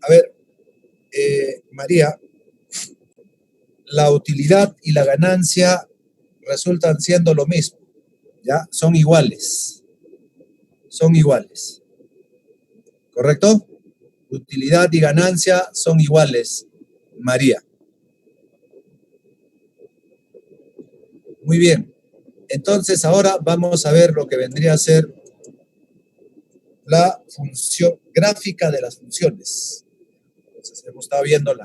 A ver, María, la utilidad y la ganancia resultan siendo lo mismo, ¿ya? Son iguales, ¿correcto? Utilidad y ganancia son iguales, María. Muy bien. Entonces ahora vamos a ver lo que vendría a ser la función gráfica de las funciones. Entonces hemos estado viendo el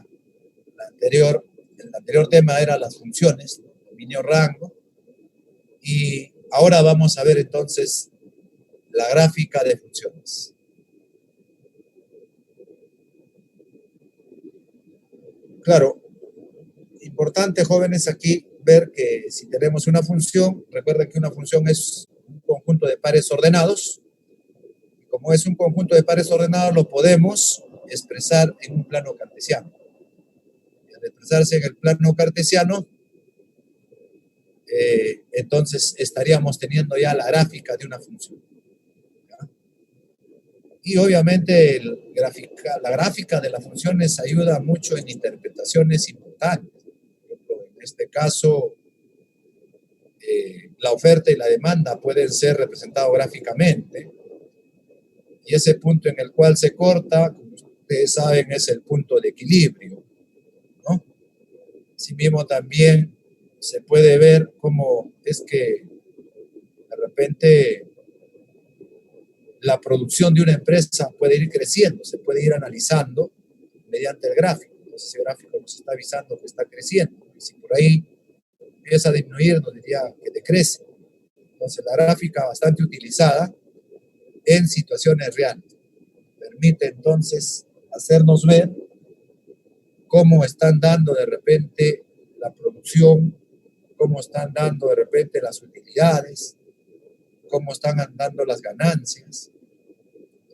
anterior tema era las funciones, dominio rango, y ahora vamos a ver entonces la gráfica de funciones. Claro, importante, jóvenes, aquí ver que si tenemos una función, recuerden que una función es un conjunto de pares ordenados. Y como es un conjunto de pares ordenados, lo podemos expresar en un plano cartesiano. Y al expresarse en el plano cartesiano, entonces estaríamos teniendo ya la gráfica de una función. ¿Ya? Y obviamente la gráfica de las funciones ayuda mucho en interpretaciones importantes. En este caso, la oferta y la demanda pueden ser representados gráficamente, y ese punto en el cual se corta, como ustedes saben, es el punto de equilibrio, ¿no? Asimismo también se puede ver cómo es que de repente la producción de una empresa puede ir creciendo, se puede ir analizando mediante el gráfico. Entonces ese gráfico nos está avisando que está creciendo, y si por ahí empieza a disminuir, nos diría que decrece. Entonces la gráfica bastante utilizada en situaciones reales permite entonces hacernos ver cómo están dando de repente la producción, cómo están dando de repente las utilidades, cómo están andando las ganancias.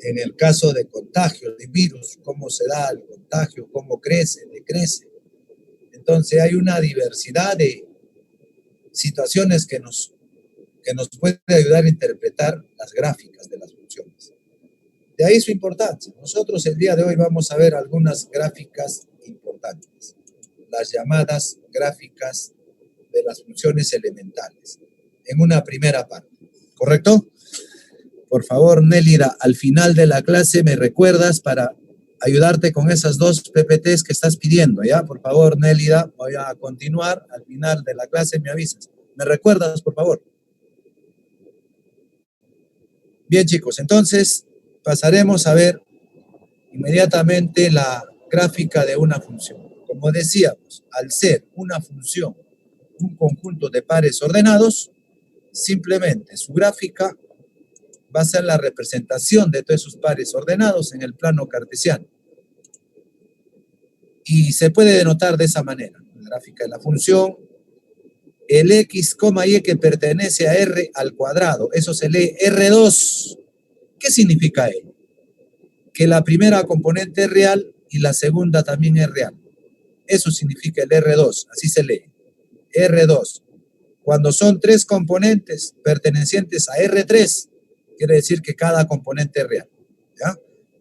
En el caso de contagio de virus, cómo se da el contagio, cómo crece, decrece. Entonces hay una diversidad de situaciones que nos puede ayudar a interpretar las gráficas de las funciones. De ahí su importancia. Nosotros el día de hoy vamos a ver algunas gráficas importantes, las llamadas gráficas de las funciones elementales, en una primera parte, ¿correcto? Por favor, Nélida, al final de la clase me recuerdas para ayudarte con esas dos PPTs que estás pidiendo, ¿ya? Por favor, Nélida, voy a continuar, al final de la clase me avisas. ¿Me recuerdas, por favor? Bien, chicos, entonces pasaremos a ver inmediatamente la gráfica de una función. Como decíamos, al ser una función un conjunto de pares ordenados, simplemente su gráfica va a ser la representación de todos esos pares ordenados en el plano cartesiano. Y se puede denotar de esa manera. La gráfica de la función, el x, y que pertenece a r al cuadrado. Eso se lee R2. ¿Qué significa ello? Que la primera componente es real y la segunda también es real. Eso significa el R2, así se lee. R2. Cuando son tres componentes pertenecientes a R3, quiere decir que cada componente es real. ¿Ya?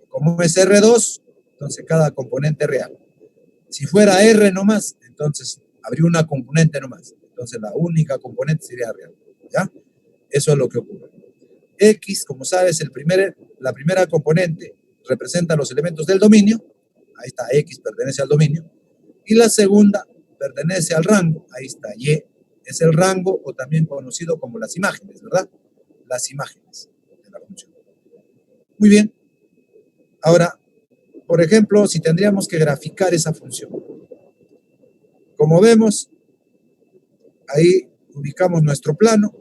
Como es R2, entonces cada componente es real. Si fuera R nomás, entonces habría una componente nomás. Entonces la única componente sería real. ¿Ya? Eso es lo que ocurre. X, como sabes, la primera componente representa los elementos del dominio. Ahí está, X pertenece al dominio. Y la segunda pertenece al rango. Ahí está, Y es el rango, o también conocido como las imágenes, ¿verdad? Las imágenes de la función. Muy bien. Ahora, por ejemplo, si tendríamos que graficar esa función. Como vemos, ahí ubicamos nuestro plano.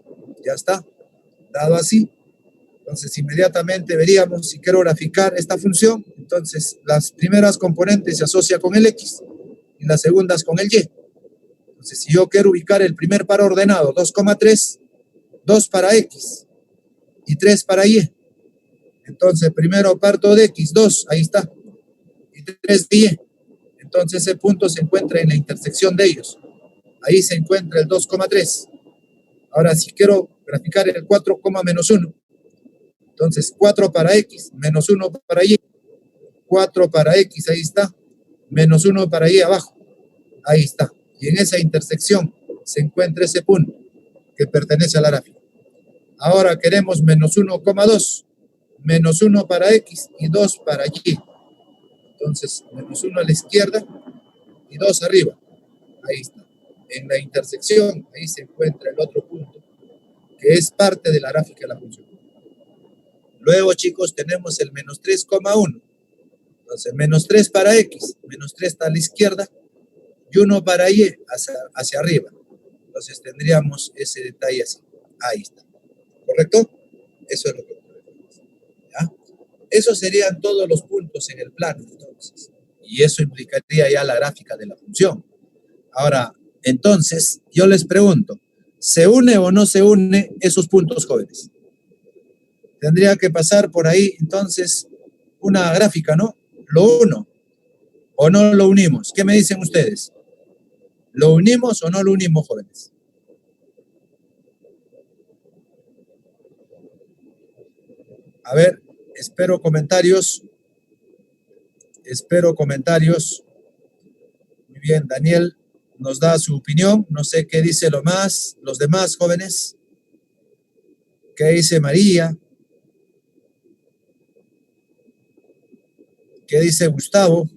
Ya está, dado así. Entonces, inmediatamente veríamos, si quiero graficar esta función, entonces las primeras componentes se asocian con el X y las segundas con el Y. Entonces, si yo quiero ubicar el primer par ordenado, 2,3, 2 para X y 3 para Y. Entonces, primero parto de X, 2, ahí está, y 3 de Y. Entonces, ese punto se encuentra en la intersección de ellos. Ahí se encuentra el 2,3. Ahora, si quiero graficar el 4, menos 1, entonces 4 para X, menos 1 para Y. 4 para X, ahí está, menos 1 para Y abajo, ahí está. Y en esa intersección se encuentra ese punto que pertenece a la gráfica. Ahora queremos menos 1,2, menos 1 para X y 2 para Y. Entonces, menos 1 a la izquierda y 2 arriba. Ahí está. En la intersección, ahí se encuentra el otro punto, que es parte de la gráfica de la función. Luego, chicos, tenemos el menos 3,1. Entonces, menos 3 para X, menos 3 está a la izquierda y 1 para Y hacia arriba. Entonces, tendríamos ese detalle así. Ahí está. ¿Correcto? Eso es lo que tenemos. ¿Ya? Esos serían todos los puntos en el plano, entonces. Y eso implicaría ya la gráfica de la función. Ahora, entonces, yo les pregunto, ¿se une o no se une esos puntos, jóvenes? Tendría que pasar por ahí, entonces, una gráfica, ¿no? ¿Lo uno o no lo unimos? ¿Qué me dicen ustedes? ¿Lo unimos o no lo unimos, jóvenes? A ver, espero comentarios. Espero comentarios. Muy bien, Daniel nos da su opinión. No sé qué dice los demás jóvenes. ¿Qué dice María? ¿Qué dice Gustavo?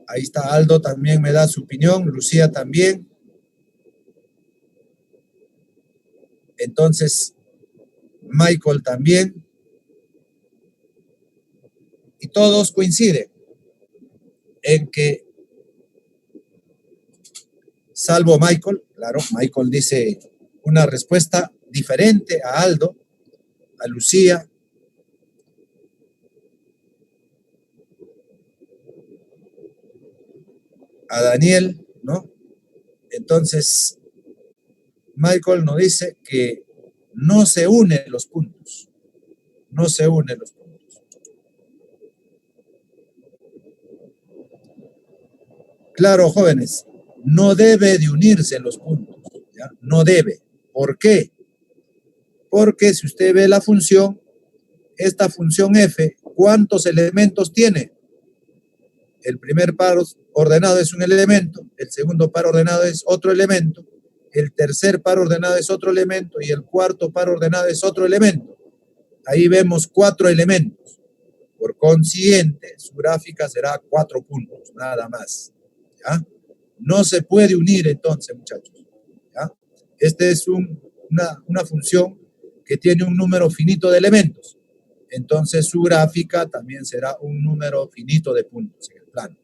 Ahí está Aldo, también me da su opinión. Lucía también. Entonces, Michael también. Y todos coinciden en que, salvo Michael, claro, Michael dice una respuesta diferente a Aldo, a Lucía, a Daniel, ¿no? Entonces, Michael nos dice que no se unen los puntos. No se unen los puntos. Claro, jóvenes, no debe de unirse los puntos, ¿ya? No debe. ¿Por qué? Porque si usted ve la función, esta función f, ¿cuántos elementos tiene? El primer par ordenado es un elemento, el segundo par ordenado es otro elemento, el tercer par ordenado es otro elemento y el cuarto par ordenado es otro elemento. Ahí vemos 4 elementos. Por consiguiente, su gráfica será 4 puntos, nada más. ¿Ya? No se puede unir entonces, muchachos. ¿Ya? Esta es una función que tiene un número finito de elementos. Entonces su gráfica también será un número finito de puntos en el plano.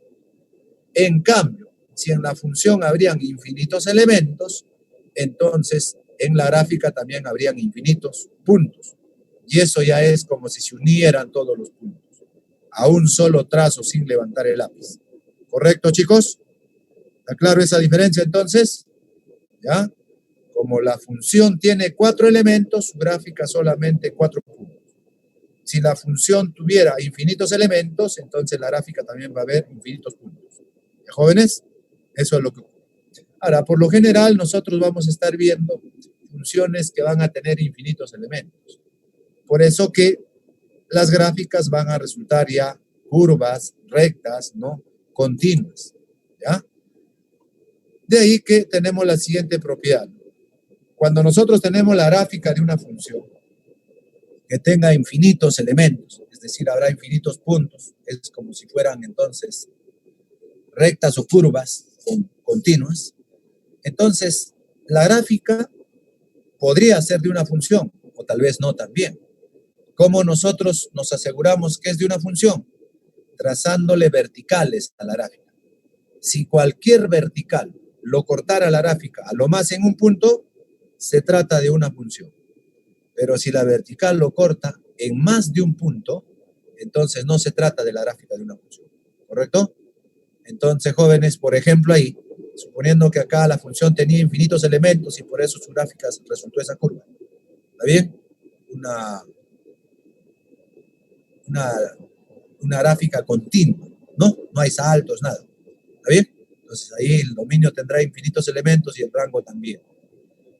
En cambio, si en la función habrían infinitos elementos, entonces en la gráfica también habrían infinitos puntos. Y eso ya es como si se unieran todos los puntos a un solo trazo sin levantar el lápiz. ¿Correcto, chicos? ¿Está claro esa diferencia entonces? ¿Ya? Como la función tiene 4 elementos, su gráfica solamente 4 puntos. Si la función tuviera infinitos elementos, entonces la gráfica también va a haber infinitos puntos. ¿Ya, jóvenes? Eso es lo que ocurre. Ahora, por lo general, nosotros vamos a estar viendo funciones que van a tener infinitos elementos. Por eso que las gráficas van a resultar ya curvas, rectas, ¿no? Continuas, ¿ya? De ahí que tenemos la siguiente propiedad. Cuando nosotros tenemos la gráfica de una función que tenga infinitos elementos, es decir, habrá infinitos puntos, es como si fueran entonces rectas o curvas continuas, entonces la gráfica podría ser de una función, o tal vez no también. ¿Cómo nosotros nos aseguramos que es de una función? Trazándole verticales a la gráfica. Si cualquier vertical lo cortara la gráfica a lo más en un punto, se trata de una función. Pero si la vertical lo corta en más de un punto, entonces no se trata de la gráfica de una función. ¿Correcto? Entonces, jóvenes, por ejemplo, ahí, suponiendo que acá la función tenía infinitos elementos y por eso su gráfica resultó esa curva. ¿Está bien? Una gráfica continua, ¿no? No hay saltos, nada. ¿Está bien? Entonces ahí el dominio tendrá infinitos elementos y el rango también.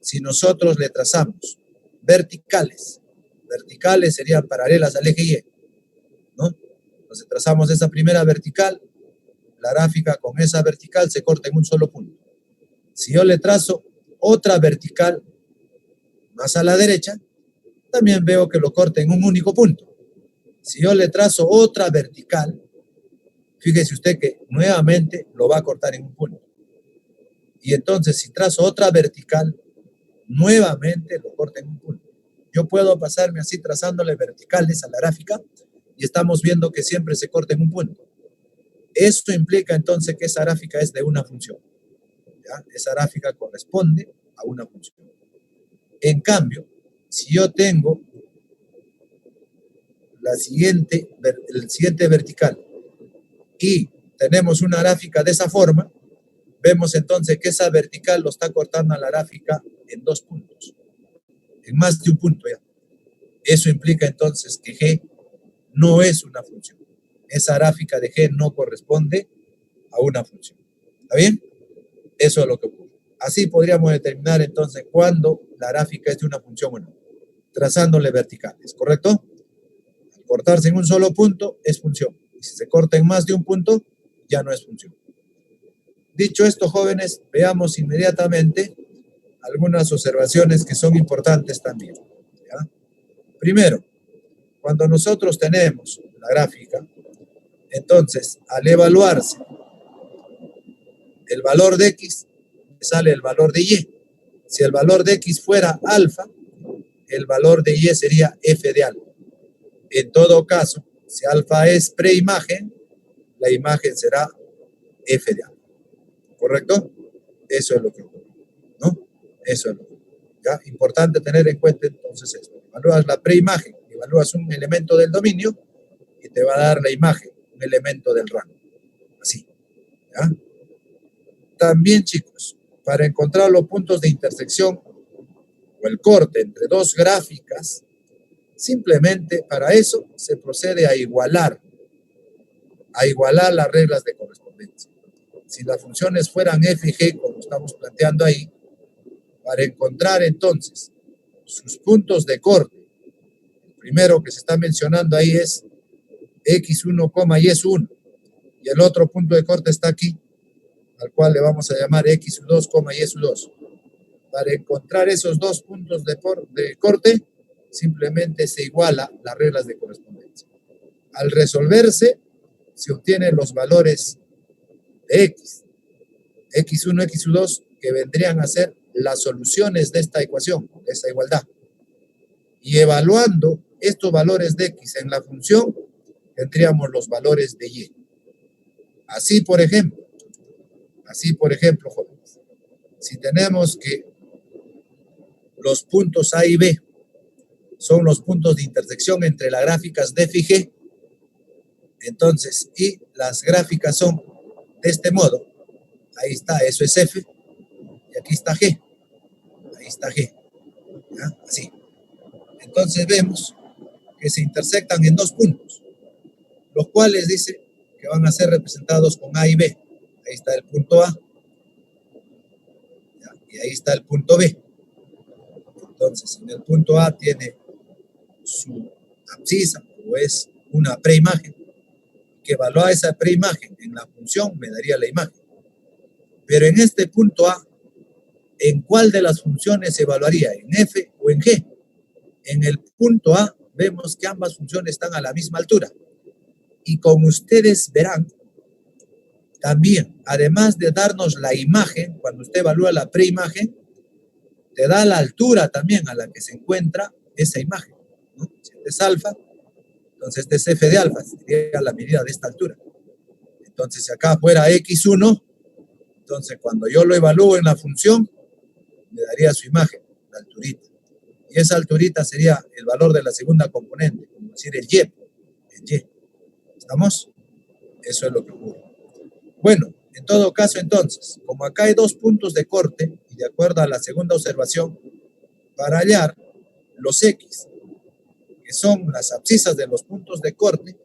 Si nosotros le trazamos verticales. Verticales serían paralelas al eje Y, ¿no? Entonces trazamos esa primera vertical, la gráfica con esa vertical se corta en un solo punto. Si yo le trazo otra vertical más a la derecha, también veo que lo corta en un único punto. Si yo le trazo otra vertical, fíjese usted que nuevamente lo va a cortar en un punto. Y entonces si trazo otra vertical, nuevamente lo corta en un punto. Yo puedo pasarme así trazándole verticales a la gráfica y estamos viendo que siempre se corta en un punto. Esto implica entonces que esa gráfica es de una función. ¿Ya? Esa gráfica corresponde a una función. En cambio, si yo tengo el siguiente vertical y tenemos una gráfica de esa forma, vemos entonces que esa vertical lo está cortando a la gráfica en dos puntos, en más de un punto ya. Eso implica entonces que G no es una función. Esa gráfica de G no corresponde a una función. ¿Está bien? Eso es lo que ocurre. Así podríamos determinar entonces cuándo la gráfica es de una función o no, trazándole verticales, ¿correcto? Al cortarse en un solo punto es función. Y si se corta en más de un punto, ya no es función. Dicho esto, jóvenes, veamos inmediatamente algunas observaciones que son importantes también. ¿Ya? Primero, cuando nosotros tenemos la gráfica, entonces, al evaluarse el valor de X, sale el valor de Y. Si el valor de X fuera alfa, el valor de Y sería F de alfa. En todo caso, si alfa es preimagen, la imagen será F de alfa. ¿Correcto? Eso es lo que ocurre, ¿no? Eso es lo que ocurre. ¿Ya? Importante tener en cuenta entonces esto. Evalúas la preimagen, evalúas un elemento del dominio y te va a dar la imagen, un elemento del rango. Así. ¿Ya? También, chicos, para encontrar los puntos de intersección o el corte entre dos gráficas, simplemente para eso se procede a igualar las reglas de correspondencia. Si las funciones fueran f y g, como estamos planteando ahí, para encontrar entonces sus puntos de corte, el primero que se está mencionando ahí es x1, y es 1, y el otro punto de corte está aquí, al cual le vamos a llamar x2, y es 2. Para encontrar esos dos puntos de corte, simplemente se iguala las reglas de correspondencia. Al resolverse, se obtienen los valores de x, x1, x2, que vendrían a ser las soluciones de esta ecuación, de esta igualdad. Y evaluando estos valores de x en la función, tendríamos los valores de y. Así, por ejemplo, jóvenes, si tenemos que los puntos A y B son los puntos de intersección entre las gráficas de f y g, entonces, y las gráficas son de este modo, ahí está, eso es f, y aquí está g, ahí está g, ¿ya? Así. Entonces vemos que se intersectan en dos puntos, los cuales dice que van a ser representados con A y B. Ahí está el punto A, ¿ya? Y ahí está el punto B. Entonces, en el punto A tiene su abscisa, o es una preimagen, que evalúa esa preimagen en la función, me daría la imagen. Pero en este punto A, ¿en cuál de las funciones se evaluaría? ¿En F o en G? En el punto A vemos que ambas funciones están a la misma altura. Y como ustedes verán, también, además de darnos la imagen, cuando usted evalúa la preimagen, te da la altura también a la que se encuentra esa imagen, ¿no? Si este es alfa, entonces este es f de alfa, sería la medida de esta altura. Entonces, si acá fuera x1, entonces cuando yo lo evalúo en la función, me daría su imagen, la alturita. Y esa alturita sería el valor de la segunda componente, como decir el y. ¿Estamos? Eso es lo que ocurre. Bueno, en todo caso entonces, como acá hay dos puntos de corte, y de acuerdo a la segunda observación, para hallar los x, que son las abscisas de los puntos de corte,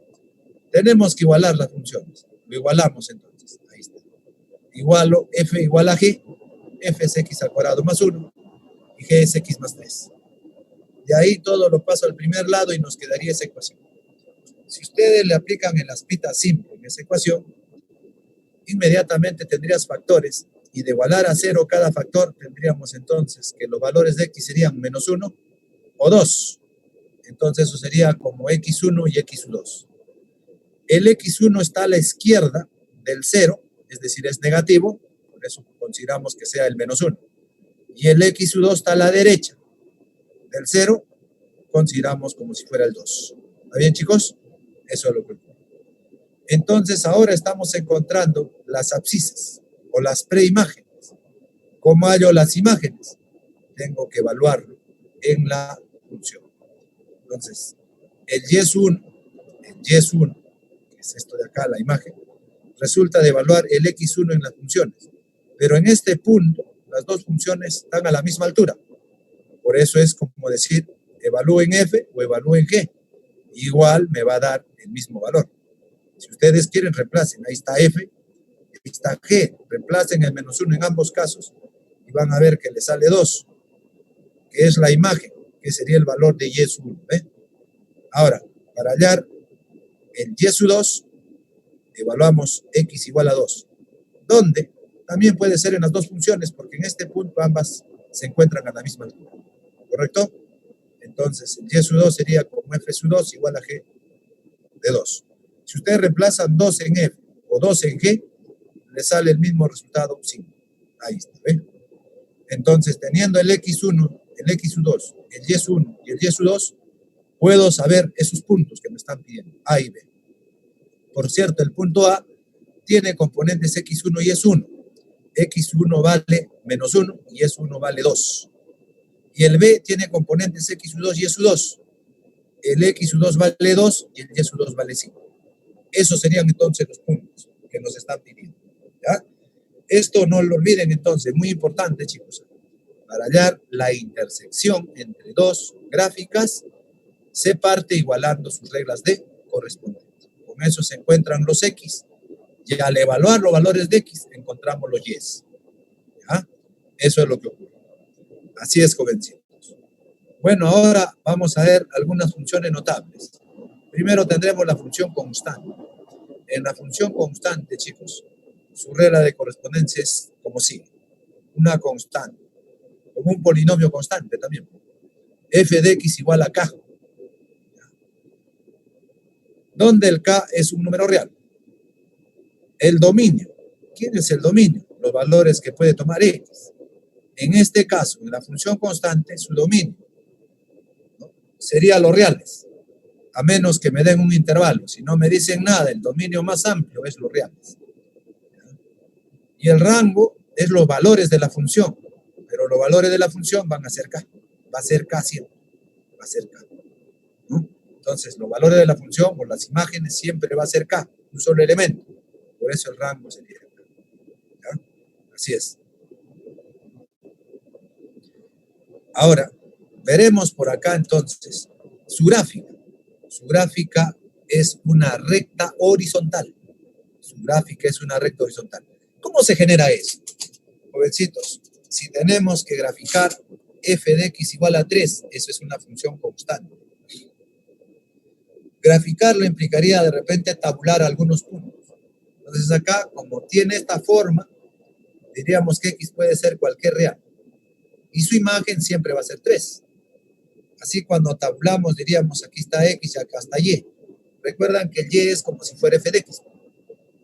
tenemos que igualar las funciones. Lo igualamos entonces, ahí está. Igualo f igual a g, f es x al cuadrado más 1, y g es x más 3. De ahí todo lo paso al primer lado y nos quedaría esa ecuación. Si ustedes le aplican el aspita simple en esa ecuación, inmediatamente tendrías factores y de igualar a 0 cada factor, tendríamos entonces que los valores de x serían menos 1 o 2. Entonces eso sería como x1 y x2. El x1 está a la izquierda del 0, es decir, es negativo, por eso consideramos que sea el menos 1. Y el x2 está a la derecha del 0, consideramos como si fuera el 2. ¿Está bien, chicos? Eso es lo que ocurre. Entonces ahora estamos encontrando las abscisas o las preimágenes. ¿Cómo hallo las imágenes? Tengo que evaluarlo en la función. Entonces, el y1, que es esto de acá, la imagen, resulta de evaluar el x1 en las funciones. Pero en este punto, las dos funciones están a la misma altura. Por eso es como decir, evalúen f o evalúen g. Igual me va a dar el mismo valor. Si ustedes quieren, reemplacen. Ahí está f, ahí está g. Reemplacen el menos 1 en ambos casos y van a ver que le sale 2, que es la imagen, que sería el valor de y1. ¿Ve? Ahora, para hallar el y2, evaluamos x igual a 2. ¿Dónde? También puede ser en las dos funciones, porque en este punto ambas se encuentran a la misma altura. ¿Correcto? Entonces, el y2 sería como f2 igual a g de 2. Si ustedes reemplazan 2 en f o 2 en g, le sale el mismo resultado 5. Ahí está, ¿ve? Entonces, teniendo el x1, el x2, el y1 y el y2, puedo saber esos puntos que me están pidiendo, A y B. Por cierto, el punto A tiene componentes x1 y s1. x1 vale menos 1 y s1 vale 2. Y el B tiene componentes x2 y s2. El x2 vale 2 y el y2 vale 5. Esos serían entonces los puntos que nos están pidiendo. ¿Ya? Esto no lo olviden entonces, muy importante, chicos. Para hallar la intersección entre dos gráficas, se parte igualando sus reglas de correspondencia. Con eso se encuentran los x. Y al evaluar los valores de x, encontramos los y. ¿Ya? Eso es lo que ocurre. Así es, jovencitos. Bueno, ahora vamos a ver algunas funciones notables. Primero tendremos la función constante. En la función constante, chicos, su regla de correspondencia es como sigue. Una constante, como un polinomio constante también. F de x igual a k. Donde el k es un número real. El dominio. ¿Quién es el dominio? Los valores que puede tomar x. En este caso, en la función constante, su dominio, ¿no?, sería los reales, a menos que me den un intervalo. Si no me dicen nada, el dominio más amplio es los reales. Y el rango es los valores de la función, pero los valores de la función van a ser k. Va a ser k siempre. Va a ser k, ¿no? Entonces, los valores de la función por las imágenes siempre va a ser k, un solo elemento. Por eso el rango sería k. ¿Ya? Así es. Ahora, veremos por acá entonces su gráfica. Su gráfica es una recta horizontal. Su gráfica es una recta horizontal. ¿Cómo se genera eso? Jovencitos, si tenemos que graficar f de x igual a 3, eso es una función constante. Graficarlo implicaría de repente tabular algunos puntos. Entonces acá, como tiene esta forma, diríamos que x puede ser cualquier real. Y su imagen siempre va a ser 3. Así cuando tabulamos diríamos aquí está x y acá está y. Recuerdan que el y es como si fuera f de x.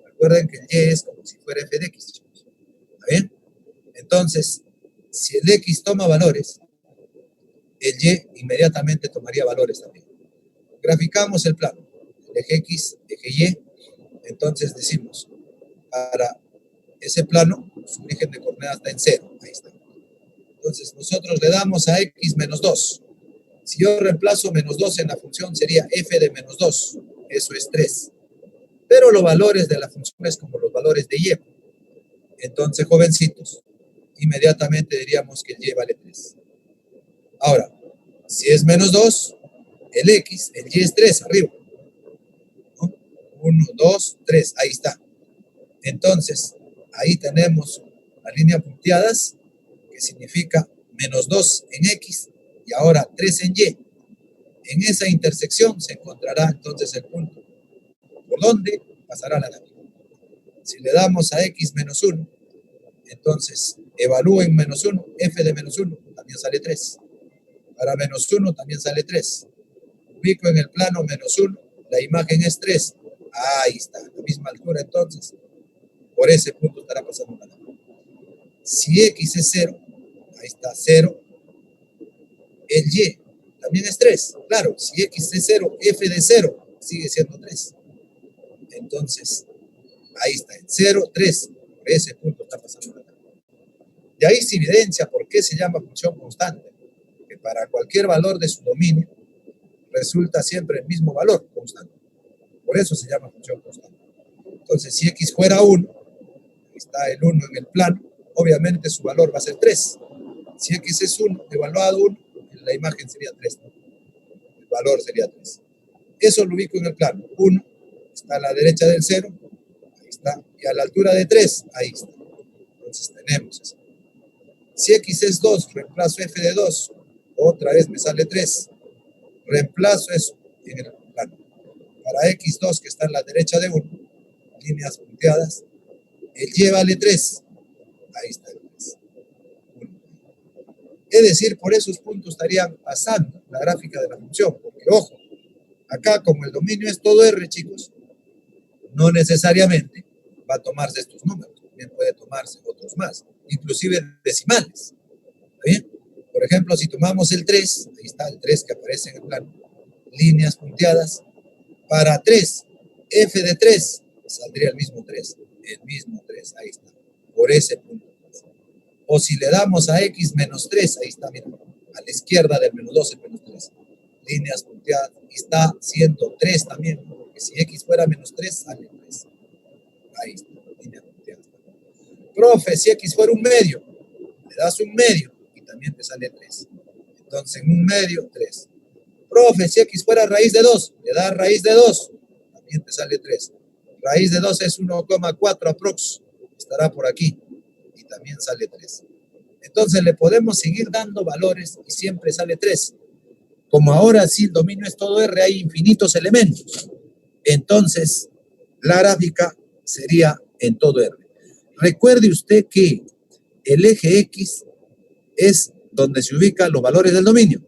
Recuerden que el y es como si fuera f de x, chicos. ¿Está bien? Entonces, si el x toma valores, el y inmediatamente tomaría valores también. Graficamos el plano. El eje x, eje y. Entonces decimos, para ese plano, su origen de coordenadas está en 0. Ahí está. Entonces, nosotros le damos a x menos 2. Si yo reemplazo menos 2 en la función, sería f de menos 2. Eso es 3. Pero los valores de la función es como los valores de y. Entonces, jovencitos, inmediatamente diríamos que el y vale 3. Ahora, si es menos 2, el x, el y es 3 arriba, ¿no? 1, 2, 3, ahí está. Entonces, ahí tenemos la línea punteadas, que significa menos 2 en x y ahora 3 en Y. En esa intersección se encontrará entonces el punto. ¿Por dónde pasará la gráfica? Si le damos a X menos 1, entonces evalúen menos 1, F de menos 1, también sale 3. Para menos 1 también sale 3. Ubico en el plano menos 1, la imagen es 3. Ahí está, a la misma altura entonces. Por ese punto estará pasando la gráfica. Si X es 0, ahí está 0, el Y también es 3. Claro, si X es 0, F de 0 sigue siendo 3. Entonces, ahí está, en 0, 3. Por ese punto está pasando la gráfica. Y ahí se evidencia por qué se llama función constante. Que para cualquier valor de su dominio resulta siempre el mismo valor constante. Por eso se llama función constante. Entonces, si X fuera 1, está el 1 en el plano, obviamente su valor va a ser 3. Si X es 1, evaluado 1, la imagen sería 3, ¿no? El valor sería 3. Eso lo ubico en el plano. 1 está a la derecha del 0, ahí está, y a la altura de 3, ahí está. Entonces tenemos eso. Si X es 2, reemplazo F de 2, otra vez me sale 3. Reemplazo eso en el plano. Para X2, que está a la derecha de 1, líneas punteadas, el Y vale 3. Ahí está el 3. 1. Es decir, por esos puntos estarían pasando la gráfica de la función. Porque, ojo, acá como el dominio es todo R, chicos, no necesariamente va a tomarse estos números. También puede tomarse otros más, inclusive decimales. ¿Está bien? Por ejemplo, si tomamos el 3, ahí está el 3 que aparece en el plano, líneas punteadas, para 3, F de 3, saldría el mismo 3, ahí está, por ese punto. O si le damos a X menos 3, ahí está, mira, a la izquierda del menos 2, el menos 3, líneas punteadas, y está siendo 3 también, porque si X fuera menos 3, sale 3. Ahí está, líneas punteadas. Profe, si X fuera un medio, le das un medio y también te sale 3. Entonces, en un medio, 3. Profe, si X fuera raíz de 2, le das raíz de 2, también te sale 3. Raíz de 2 es 1,4 aprox, estará por aquí, y también sale 3. Entonces le podemos seguir dando valores y siempre sale 3. Como ahora sí el dominio es todo R, hay infinitos elementos. Entonces, la gráfica sería en todo R. Recuerde usted que el eje X es donde se ubican los valores del dominio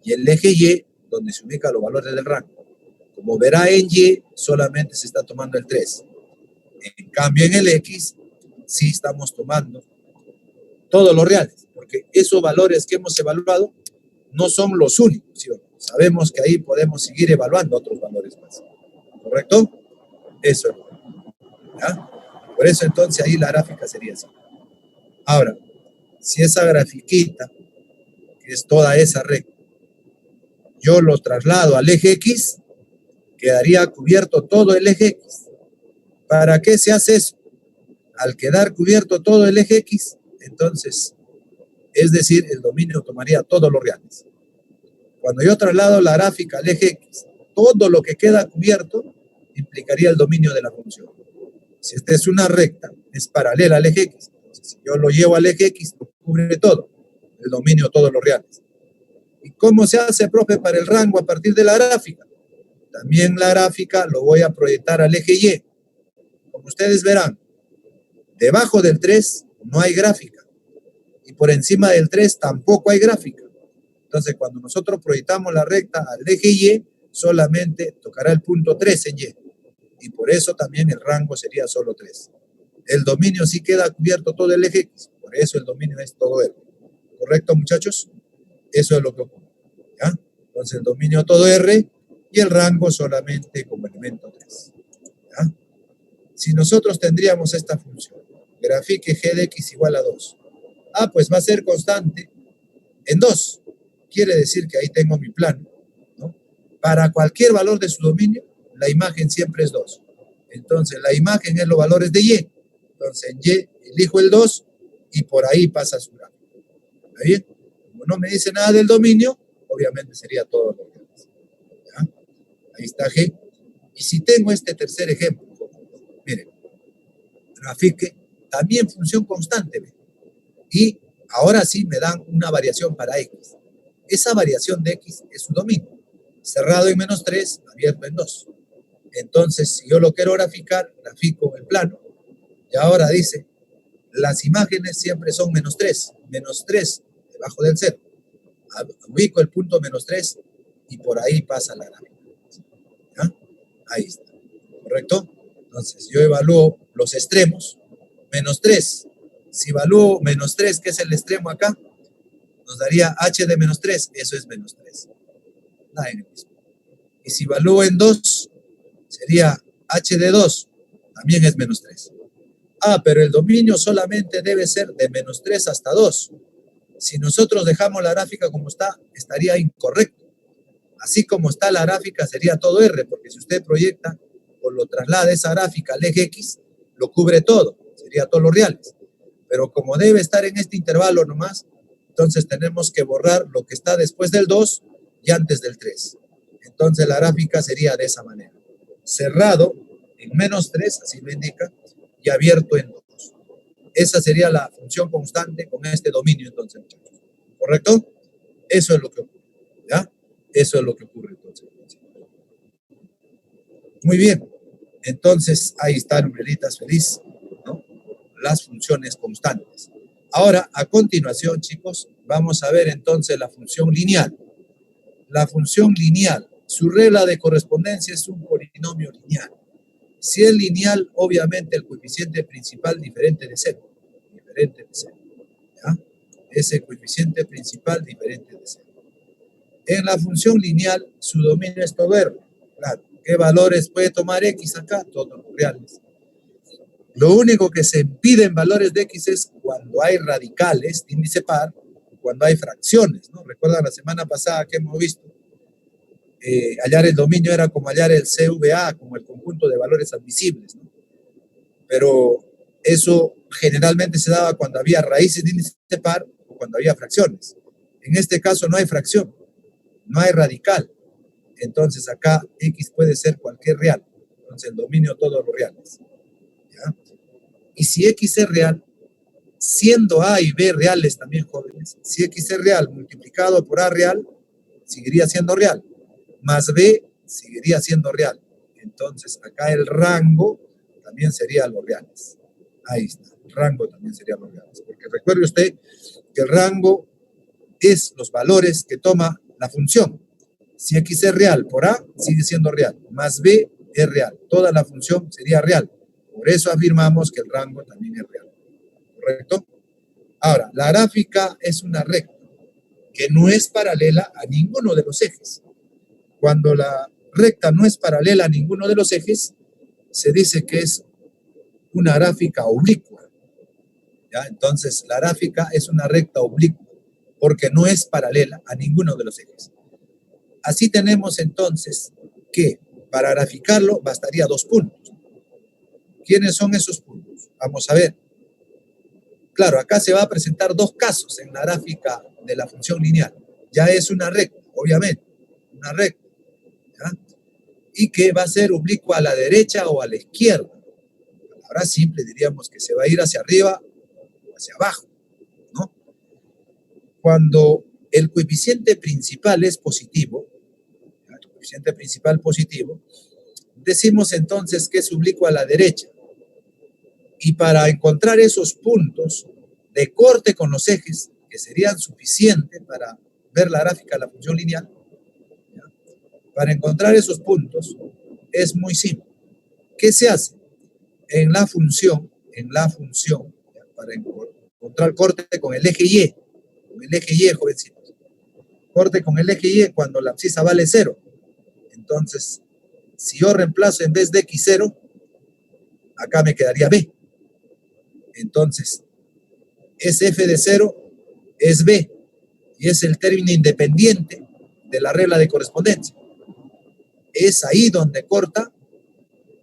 y el eje Y donde se ubican los valores del rango. Como verá en Y, solamente se está tomando el 3. En cambio, en el X, sí estamos tomando todos los reales, porque esos valores que hemos evaluado no son los únicos, ¿sí? Sabemos que ahí podemos seguir evaluando otros valores más. ¿Correcto? Eso es. ¿Ya? Por eso entonces ahí la gráfica sería así. Ahora, si esa grafiquita, que es toda esa recta, yo lo traslado al eje X, quedaría cubierto todo el eje X. ¿Para qué se hace eso? Al quedar cubierto todo el eje X, entonces, es decir, el dominio tomaría todos los reales. Cuando yo traslado la gráfica al eje X, todo lo que queda cubierto implicaría el dominio de la función. Si esta es una recta, es paralela al eje X. Entonces, si yo lo llevo al eje X, lo cubre todo, el dominio todos los reales. ¿Y cómo se hace, profe, para el rango a partir de la gráfica? También la gráfica lo voy a proyectar al eje Y. Como ustedes verán, debajo del 3 no hay gráfica. Y por encima del 3 tampoco hay gráfica. Entonces, cuando nosotros proyectamos la recta al eje Y, solamente tocará el punto 3 en Y. Y por eso también el rango sería solo 3. El dominio sí queda cubierto todo el eje X. Por eso el dominio es todo R. ¿Correcto, muchachos? Eso es lo que ocurre. ¿Ya? Entonces, el dominio todo R y el rango solamente como elemento 3. ¿Ya? Si nosotros tendríamos esta función, grafique g de x igual a 2. Pues va a ser constante en 2. Quiere decir que ahí tengo mi plano, ¿no? Para cualquier valor de su dominio, la imagen siempre es 2. Entonces, la imagen es los valores de Y. Entonces, en Y elijo el 2 y por ahí pasa su gráfico. ¿Está bien? Como no me dice nada del dominio, obviamente sería todo lo que es. ¿Ya? Ahí está G. Y si tengo este tercer ejemplo, miren, grafique también función constante, ¿ve? Y ahora sí me dan una variación para X. esa variación de X es su dominio. Cerrado en -3, abierto en 2. Entonces, si yo lo quiero graficar, grafico el plano, y ahora dice, las imágenes siempre son -3, -3 debajo del 0. Ubico el punto -3 y por ahí pasa la gráfica. ¿Ya? Ahí está. ¿Correcto? Entonces, yo evalúo los extremos, -3. Si evalúo -3, que es el extremo acá, nos daría h de -3, eso es -3. Nada en el mismo. Y si evalúo en 2, sería h de 2, también es -3. Pero el dominio solamente debe ser de -3 hasta 2. Si nosotros dejamos la gráfica como está, estaría incorrecto. Así como está la gráfica, sería todo R, porque si usted proyecta o lo traslada esa gráfica al eje X, lo cubre todo, sería todos los reales. Pero como debe estar en este intervalo nomás, entonces tenemos que borrar lo que está después del 2 y antes del 3. Entonces la gráfica sería de esa manera. Cerrado en -3, así lo indica, y abierto en 2. Esa sería la función constante con este dominio, entonces, ¿correcto? Eso es lo que ocurre, ¿ya? Eso es lo que ocurre, entonces. Muy bien. Entonces, ahí está, numeritas feliz, ¿no? Las funciones constantes. Ahora, a continuación, chicos, vamos a ver entonces la función lineal. La función lineal, su regla de correspondencia es un polinomio lineal. Si es lineal, obviamente el coeficiente principal diferente de 0. Diferente de 0. ¿Ya? Ese coeficiente principal diferente de 0. En la función lineal, su dominio es todo R. Claro. ¿Qué valores puede tomar X acá? Todos los reales. Lo único que se impide en valores de X es cuando hay radicales de índice par, cuando hay fracciones, ¿no? Recuerdan la semana pasada que hemos visto, hallar el dominio era como hallar el CVA, como el conjunto de valores admisibles, ¿no? Pero eso generalmente se daba cuando había raíces de índice par o cuando había fracciones. En este caso no hay fracción, no hay radical. Entonces acá X puede ser cualquier real. Entonces el dominio todos los reales. ¿Ya? Y si X es real, siendo A y B reales también, jóvenes, si X es real multiplicado por A real, seguiría siendo real. Más B seguiría siendo real. Entonces acá el rango también sería los reales. Ahí está. El rango también sería los reales. Porque recuerde usted que el rango es los valores que toma la función. Si X es real por A, sigue siendo real. Más B es real. Toda la función sería real. Por eso afirmamos que el rango también es real. ¿Correcto? Ahora, la gráfica es una recta que no es paralela a ninguno de los ejes. Cuando la recta no es paralela a ninguno de los ejes, se dice que es una gráfica oblicua. ¿Ya? Entonces, la gráfica es una recta oblicua porque no es paralela a ninguno de los ejes. Así tenemos entonces que para graficarlo bastaría 2 puntos. ¿Quiénes son esos puntos? Vamos a ver. Claro, acá se va a presentar 2 casos en la gráfica de la función lineal. Ya es una recta, obviamente, una recta. ¿Ya? Y que va a ser oblicua a la derecha o a la izquierda. Ahora simple diríamos que se va a ir hacia arriba o hacia abajo, ¿no? Cuando el coeficiente principal es positivo, el coeficiente principal positivo, decimos entonces que es oblicua a la derecha. Y para encontrar esos puntos de corte con los ejes, que serían suficientes para ver la gráfica de la función lineal, ¿ya? Para encontrar esos puntos es muy simple. ¿Qué se hace? En la función, ¿ya? Para encontrar corte con el eje Y, jovencitos. Corte con el eje Y cuando la abscisa vale 0. Entonces, si yo reemplazo en vez de X 0, acá me quedaría B. Entonces, ese F de 0 es B y es el término independiente de la regla de correspondencia. Es ahí donde corta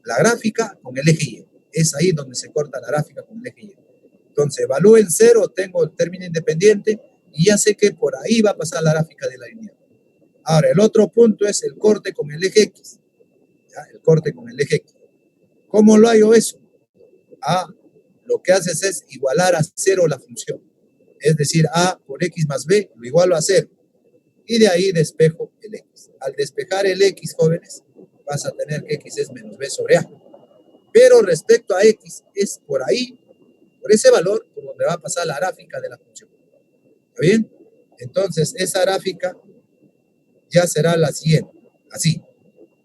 la gráfica con el eje Y. Es ahí donde se corta la gráfica con el eje Y. Entonces, evalúo en 0, tengo el término independiente y ya sé que por ahí va a pasar la gráfica de la línea. Ahora, el otro punto es el corte con el eje X. ¿Ya? El corte con el eje X. ¿Cómo lo hallo eso? Lo que haces es igualar a 0 la función. Es decir, A por X más B lo igualo a 0. y de ahí despejo el X. Al despejar el X, jóvenes, vas a tener que X es menos B sobre A. Pero respecto a X, es por ahí, por ese valor, por donde va a pasar la gráfica de la función. ¿Está bien? Entonces, esa gráfica ya será la siguiente, así.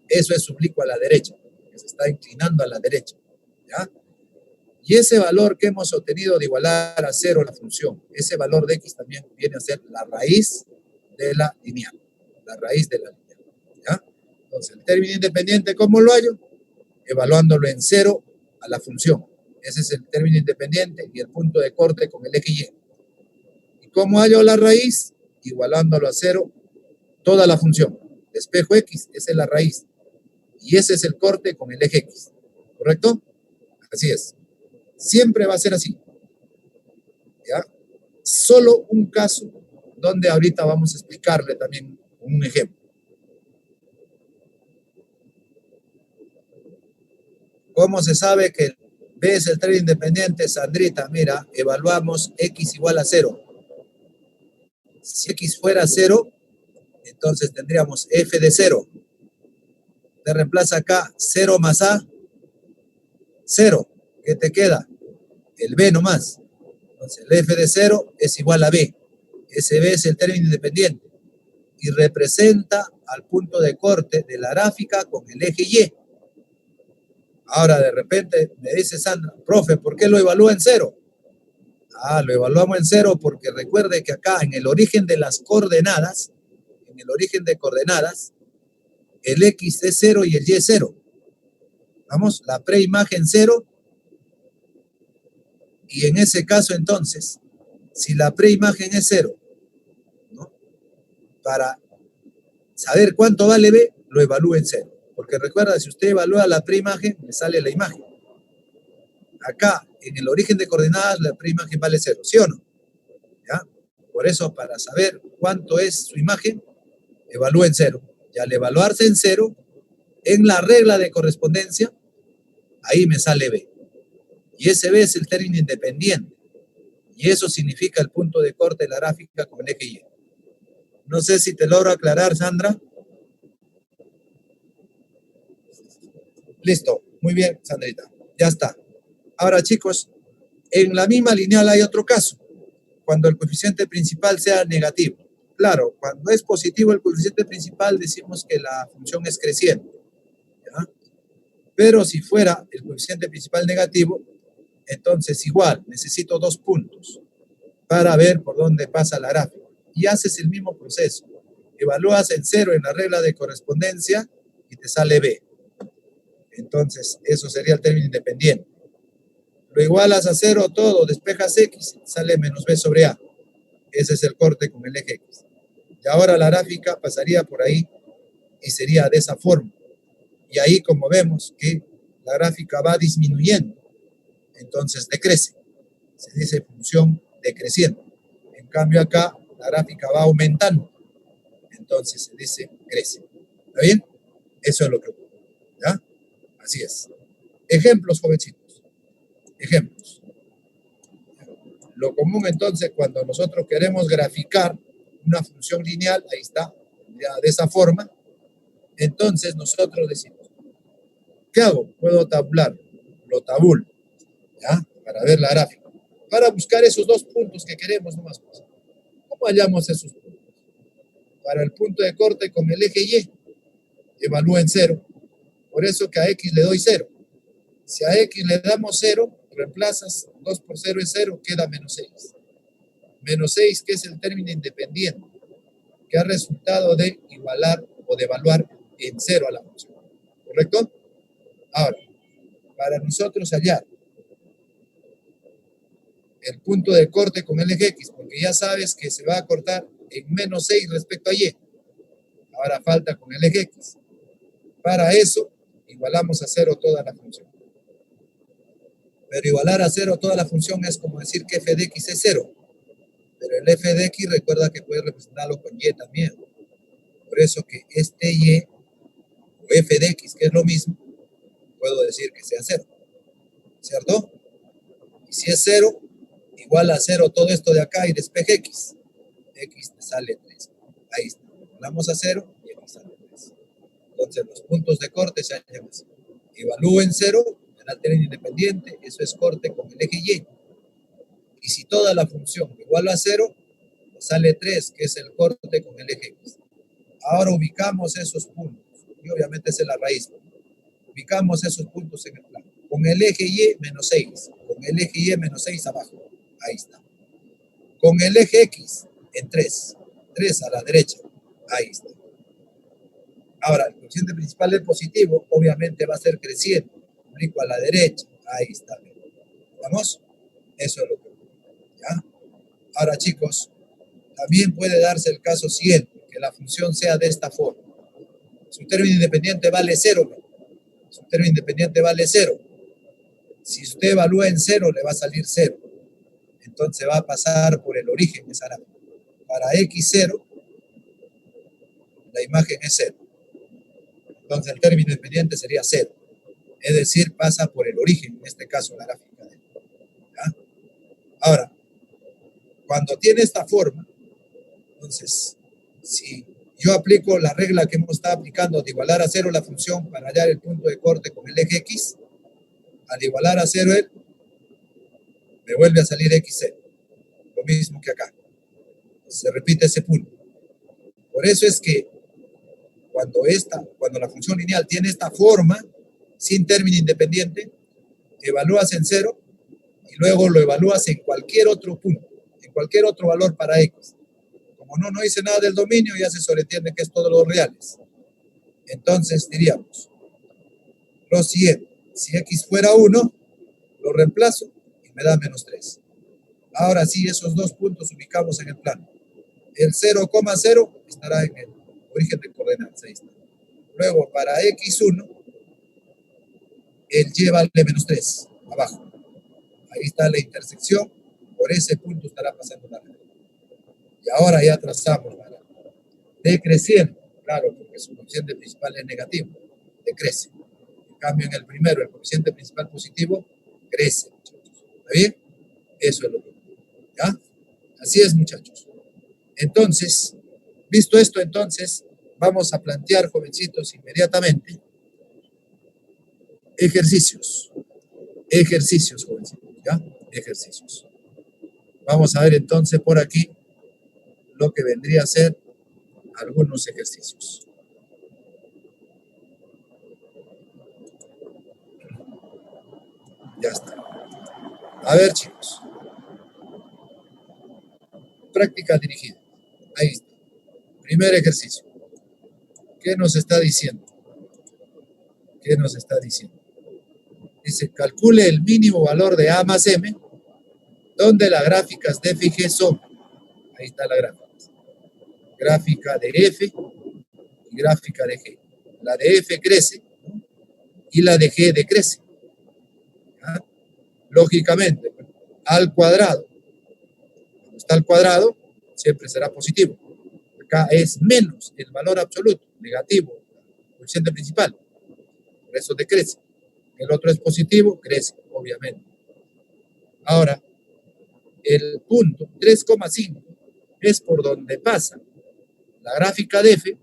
Eso es oblicuo a la derecha, que se está inclinando a la derecha, ¿ya? Y ese valor que hemos obtenido de igualar a cero la función, ese valor de X también viene a ser la raíz de la lineal, la raíz de la lineal, ¿ya? Entonces, el término independiente, ¿cómo lo hallo? Evaluándolo en cero a la función. Ese es el término independiente y el punto de corte con el eje Y. ¿Y cómo hallo la raíz? Igualándolo a cero toda la función. Despejo X, esa es la raíz. Y ese es el corte con el eje X. ¿Correcto? Así es. Siempre va a ser así. ¿Ya? Solo un caso donde ahorita vamos a explicarle también un ejemplo. ¿Cómo se sabe que B es el término independiente? Sandrita, mira, evaluamos X igual a 0. Si X fuera 0, entonces tendríamos F de 0. Te reemplaza acá 0 más A, 0. ¿Qué te queda? El B nomás. Entonces el F de 0 es igual a B. Ese B es el término independiente y representa al punto de corte de la gráfica con el eje Y. Ahora de repente me dice Sandra, profe, ¿por qué lo evalúa en 0? Lo evaluamos en 0 porque recuerde que acá en el origen de las coordenadas, en el origen de coordenadas, el X es 0 y el Y es 0. Vamos, la preimagen 0. Y en ese caso entonces, si la preimagen es 0, ¿no? Para saber cuánto vale B, lo evalúe en 0. Porque recuerda, si usted evalúa la preimagen, le sale la imagen. Acá, en el origen de coordenadas, la preimagen vale 0, ¿sí o no? ¿Ya? Por eso, para saber cuánto es su imagen, evalúe en 0. Y al evaluarse en 0, en la regla de correspondencia, ahí me sale B. Y ese B es el término independiente. Y eso significa el punto de corte de la gráfica con el eje Y. No sé si te logro aclarar, Sandra. Listo. Muy bien, Sandrita. Ya está. Ahora, chicos, en la misma lineal hay otro caso. Cuando el coeficiente principal sea negativo. Claro, cuando es positivo el coeficiente principal, decimos que la función es creciente, ¿ya? Pero si fuera el coeficiente principal negativo, entonces igual, necesito 2 puntos para ver por dónde pasa la gráfica. Y haces el mismo proceso. Evalúas en 0 en la regla de correspondencia y te sale B. Entonces, eso sería el término independiente. Lo igualas a 0 todo, despejas X, sale menos B sobre A. Ese es el corte con el eje X. Y ahora la gráfica pasaría por ahí y sería de esa forma. Y ahí, como vemos, que la gráfica va disminuyendo, entonces decrece. Se dice función decreciente. En cambio acá, la gráfica va aumentando, entonces se dice crece. ¿Está bien? Eso es lo que ocurre. ¿Ya? Así es. Ejemplos, jovencitos. Ejemplos. Lo común entonces cuando nosotros queremos graficar una función lineal, ahí está, ya de esa forma, entonces nosotros decimos, ¿qué hago? Puedo tabular, lo tabulo, ¿ya? Para ver la gráfica. Para buscar esos 2 puntos que queremos nomás. ¿Cómo hallamos esos puntos? Para el punto de corte con el eje Y, evalúa en 0. Por eso que a X le doy 0. Si a X le damos 0, reemplazas 2 por 0 es 0, queda menos 6. Menos 6, que es el término independiente, que ha resultado de igualar o de evaluar en 0 a la función. ¿Correcto? Ahora, para nosotros hallar el punto de corte con el eje X, porque ya sabes que se va a cortar en menos 6 respecto a Y. Ahora falta con el eje X. Para eso, igualamos a 0 toda la función. Pero igualar a 0 toda la función es como decir que f de x es 0. Pero el f de x recuerda que puede representarlo con y también. Por eso que este y, o f de x, que es lo mismo, puedo decir que sea 0. ¿Cierto? Y si es 0, igual a 0 todo esto de acá y despeje x. X te sale 3. Ahí está. igualamos a 0 y x sale 3. Entonces los puntos de corte se hallan así. Evalúo en 0, me da término independiente, eso es corte con el eje y. Y si toda la función igual a 0, pues sale 3, que es el corte con el eje x. Ahora ubicamos esos puntos, y obviamente esa es la raíz. Ubicamos esos puntos en el plano. Con el eje y menos 6, con el eje y menos 6 abajo, ahí está. Con el eje x en 3, 3 a la derecha, ahí está. Ahora, el coeficiente principal del positivo, obviamente va a ser creciente, aplico a la derecha, ahí está. ¿Vamos? Eso es lo que ocurre, ¿ya? Ahora, chicos, también puede darse el caso siguiente, que la función sea de esta forma. Su término independiente vale 0. Su término independiente vale 0. Si usted evalúa en 0, le va a salir 0. Entonces va a pasar por el origen de esa gráfica. Para x0, la imagen es 0. Entonces el término independiente sería 0. Es decir, pasa por el origen, en este caso la gráfica. ¿Ya? Ahora, cuando tiene esta forma, entonces, si yo aplico la regla que hemos estado aplicando de igualar a 0 la función para hallar el punto de corte con el eje x, al igualar a 0 él, me vuelve a salir x0. Lo mismo que acá. Se repite ese punto. Por eso es que cuando la función lineal tiene esta forma, sin término independiente, evalúas en 0 y luego lo evalúas en cualquier otro punto, en cualquier otro valor para x. Como no dice nada del dominio, ya se sobreentiende que es todos los reales. Entonces diríamos lo siguiente: si x fuera 1, lo reemplazo y me da menos 3. Ahora sí, esos dos puntos ubicamos en el plano. El 0,0 estará en el origen de coordenadas, ahí está. Luego, para x1, el y vale menos 3, abajo. Ahí está la intersección, por ese punto estará pasando la regla. Y ahora ya trazamos la decreciente, claro, porque su coeficiente principal es negativo, decrece. En cambio, en el primero, el coeficiente principal positivo, crece, muchachos. ¿Está bien? Eso es lo que ocurre. ¿Ya? Así es, muchachos. Entonces, visto esto, entonces, vamos a plantear, jovencitos, inmediatamente, ejercicios. Ejercicios, jovencitos, ¿ya? Ejercicios. Vamos a ver entonces por aquí lo que vendría a ser algunos ejercicios. Ya está. A ver, chicos. Práctica dirigida. Ahí está. Primer ejercicio. ¿Qué nos está diciendo? ¿Qué nos está diciendo? Dice, calcule el mínimo valor de A más M, donde las gráficas de F y G son. Ahí está la gráfica. Gráfica de F y gráfica de G. La de F crece, ¿no? Y la de G decrece. ¿Ya? Lógicamente, al cuadrado. Cuando está al cuadrado, siempre será positivo. Acá es menos el valor absoluto, negativo, el coeficiente principal. Por eso decrece. El otro es positivo, crece, obviamente. Ahora, el punto 3,5 es por donde pasa la gráfica de F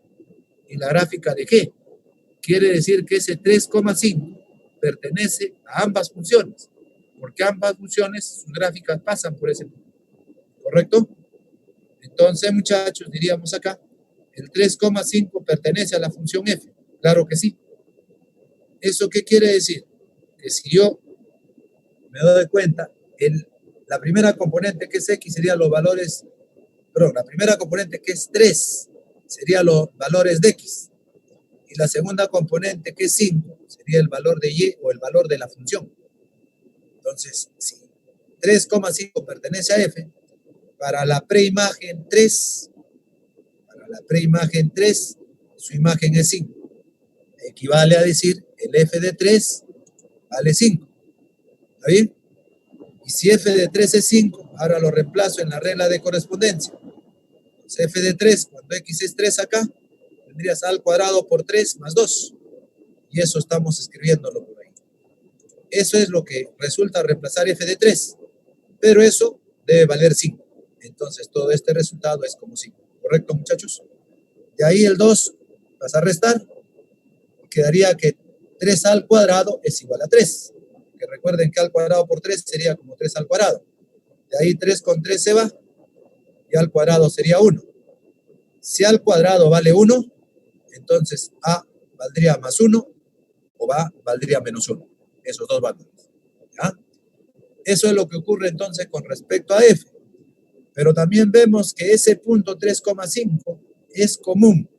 y la gráfica de G. Quiere decir que ese 3,5 pertenece a ambas funciones, porque ambas funciones, sus gráficas pasan por ese punto. ¿Correcto? Entonces, muchachos, diríamos acá, el 3,5 pertenece a la función F. Claro que sí. ¿Eso qué quiere decir? Que si yo me doy cuenta, la primera componente que es X sería los valores, perdón, la primera componente que es 3 sería los valores de X. Y la segunda componente que es 5 sería el valor de Y o el valor de la función. Entonces, si 3,5 pertenece a F, para la preimagen 3, su imagen es 5. Equivale a decir, el F de 3 vale 5. ¿Está bien? Y si F de 3 es 5, ahora lo reemplazo en la regla de correspondencia. Entonces, F de 3, cuando X es 3 acá, tendrías A al cuadrado por 3 más 2. Y eso estamos escribiéndolo por ahí. Eso es lo que resulta reemplazar F de 3. Pero eso debe valer 5. Entonces, todo este resultado es como 5. ¿Correcto, muchachos? De ahí el 2 vas a restar. Quedaría que 3 al cuadrado es igual a 3. Que recuerden que al cuadrado por 3 sería como 3 al cuadrado. De ahí 3 con 3 se va. Y al cuadrado sería 1. Si al cuadrado vale 1, entonces A valdría más 1 o A valdría menos 1. Esos dos valores. ¿Ya? Eso es lo que ocurre entonces con respecto a F. Pero también vemos que ese punto 3,5 es común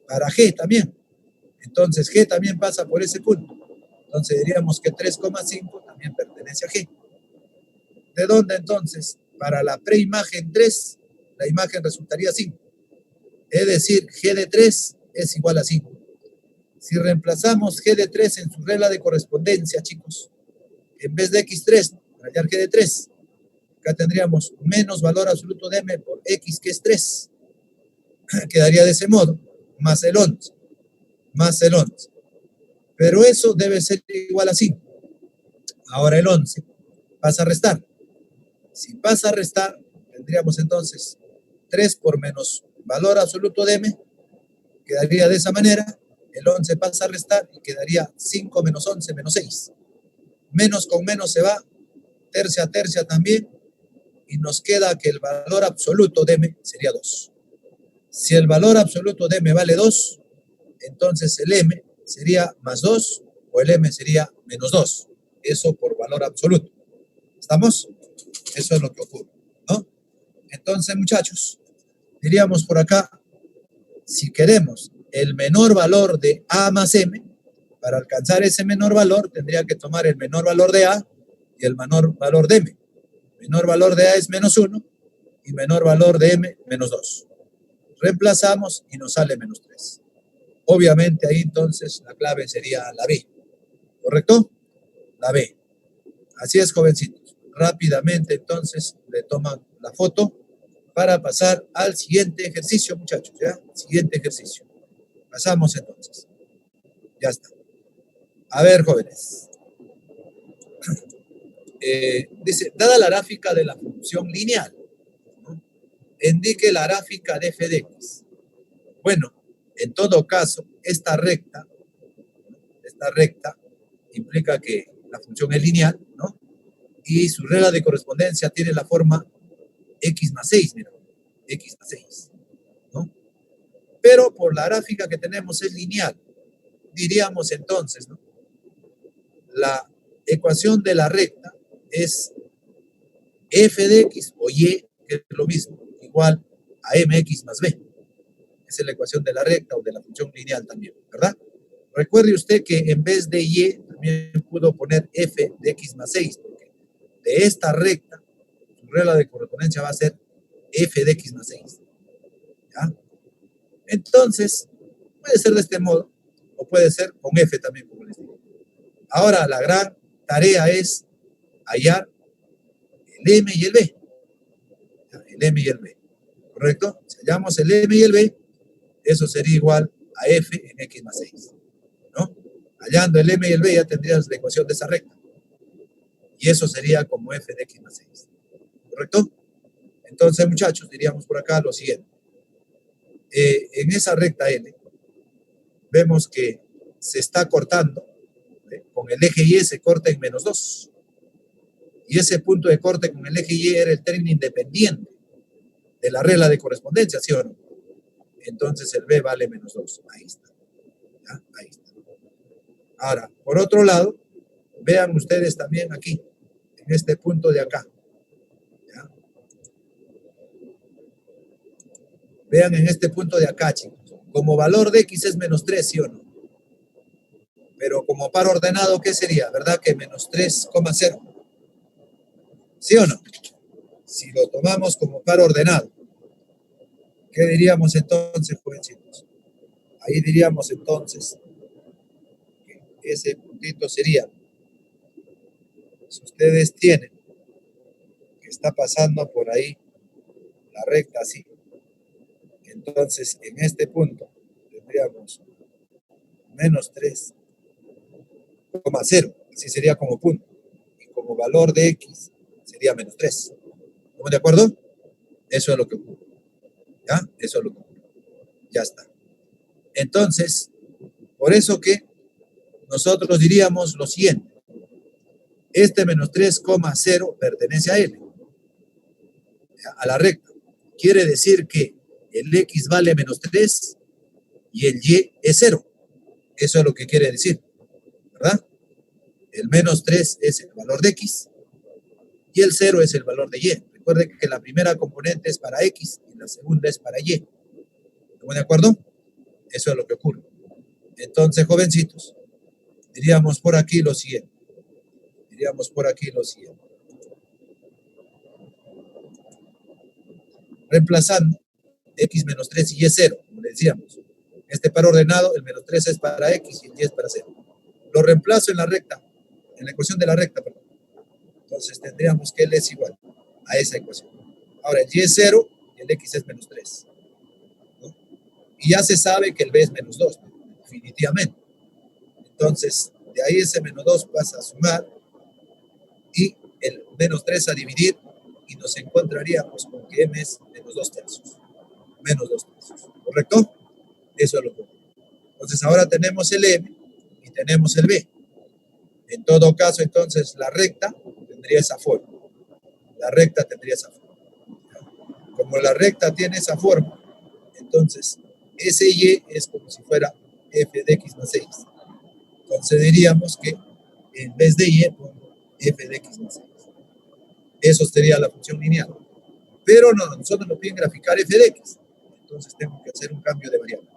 para G también. Entonces G también pasa por ese punto. Entonces diríamos que 3,5 también pertenece a G. ¿De dónde entonces? Para la preimagen 3, la imagen resultaría 5. Es decir, G de 3 es igual a 5. Si reemplazamos G de 3 en su regla de correspondencia, chicos, en vez de X3, para hallar G de 3, acá tendríamos menos valor absoluto de M por X, que es 3. Quedaría de ese modo, más el 11. Más el 11. Pero eso debe ser igual a 5. Ahora el 11 pasa a restar. Si pasa a restar, tendríamos entonces 3 por menos valor absoluto de M, quedaría de esa manera. El 11 pasa a restar y quedaría 5 menos 11 menos 6. Menos con menos se va, tercia a tercia también, y nos queda que el valor absoluto de M sería 2. Si el valor absoluto de M vale 2, entonces el M sería más 2 o el M sería menos 2. Eso por valor absoluto. ¿Estamos? Eso es lo que ocurre, ¿no? Entonces, muchachos, diríamos por acá, si queremos el menor valor de A más M, para alcanzar ese menor valor, tendría que tomar el menor valor de A y el menor valor de M. Menor valor de A es menos 1 y menor valor de M, menos 2. Reemplazamos y nos sale menos 3. Obviamente ahí entonces la clave sería la B. ¿Correcto? La B. Así es, jovencitos. Rápidamente entonces le toman la foto para pasar al siguiente ejercicio, muchachos. ¿Ya? Siguiente ejercicio. Pasamos entonces. Ya está. A ver, jóvenes. Dice, dada la gráfica de la función lineal, ¿no?, indique la gráfica de f de x. Bueno, en todo caso, esta recta implica que la función es lineal, ¿no? Y su regla de correspondencia tiene la forma x más 6, mira, x más 6, ¿no? Pero por la gráfica que tenemos es lineal. Diríamos entonces, ¿no?, la ecuación de la recta es f de x o y, que es lo mismo, igual a mx más b. Esa es la ecuación de la recta o de la función lineal también, ¿verdad? Recuerde usted que en vez de y, también pudo poner f de x más 6, porque de esta recta, su regla de correspondencia va a ser f de x más 6. ¿Ya? Entonces, puede ser de este modo, o puede ser con f también, como les digo. Ahora, la gran tarea es hallar el m y el b. El m y el b, ¿correcto? Si hallamos el m y el b, eso sería igual a f en x más 6, ¿no? Hallando el m y el b ya tendrías la ecuación de esa recta. Y eso sería como f de x más 6, ¿correcto? Entonces, muchachos, diríamos por acá lo siguiente. En esa recta L, vemos que se está cortando, con el eje Y se corta en menos 2. Y ese punto de corte con el eje Y era el término independiente de la regla de correspondencia, ¿sí o no? Entonces el B vale menos 2. Ahí está. ¿Ya? Ahí está. Ahora, por otro lado, vean ustedes también aquí, en este punto de acá. ¿Ya? Vean en este punto de acá, chicos. Como valor de X es menos 3, ¿sí o no? Pero como par ordenado, ¿qué sería? ¿Verdad que menos 3,0? ¿Sí o no? Si lo tomamos como par ordenado, ¿qué diríamos entonces, jovencitos? Ahí diríamos entonces que ese puntito sería, si ustedes tienen que está pasando por ahí la recta así, entonces en este punto tendríamos menos 3,0, así sería como punto, y como valor de X sería menos 3. ¿Estamos de acuerdo? Eso es lo que ocurre. ¿Ya? Eso es lo que ocurre. Ya está. Entonces, por eso que nosotros diríamos lo siguiente. Este menos 3,0 pertenece a L, a la recta. Quiere decir que el X vale menos 3 y el Y es 0. Eso es lo que quiere decir, ¿verdad? El menos 3 es el valor de X y el 0 es el valor de Y. Recuerden que la primera componente es para X y la segunda es para Y. ¿Estamos de acuerdo? Eso es lo que ocurre. Entonces, jovencitos, diríamos por aquí lo siguiente. Reemplazando X menos 3 y Y 0, como le decíamos. Este par ordenado, el menos 3 es para X y el Y es para 0. Lo reemplazo en la recta, en la ecuación de la recta, perdón. Entonces tendríamos que L es igual a esa ecuación. Ahora, el Y es 0 y el X es menos 3. ¿No? Y ya se sabe que el B es menos 2, definitivamente. Entonces, de ahí ese menos 2 pasa a sumar y el menos 3 a dividir y nos encontraríamos con que M es menos 2 tercios. Menos 2 tercios. ¿Correcto? Eso es lo que ocurre. Entonces, ahora tenemos el M y tenemos el B. En todo caso, entonces, la recta tendría esa forma. Como la recta tiene esa forma, entonces, ese Y es como si fuera f de x más 6. Entonces diríamos que en vez de Y pongo f de x más 6. Eso sería la función lineal. Pero no, nosotros nos piden graficar f de x. Entonces tengo que hacer un cambio de variable.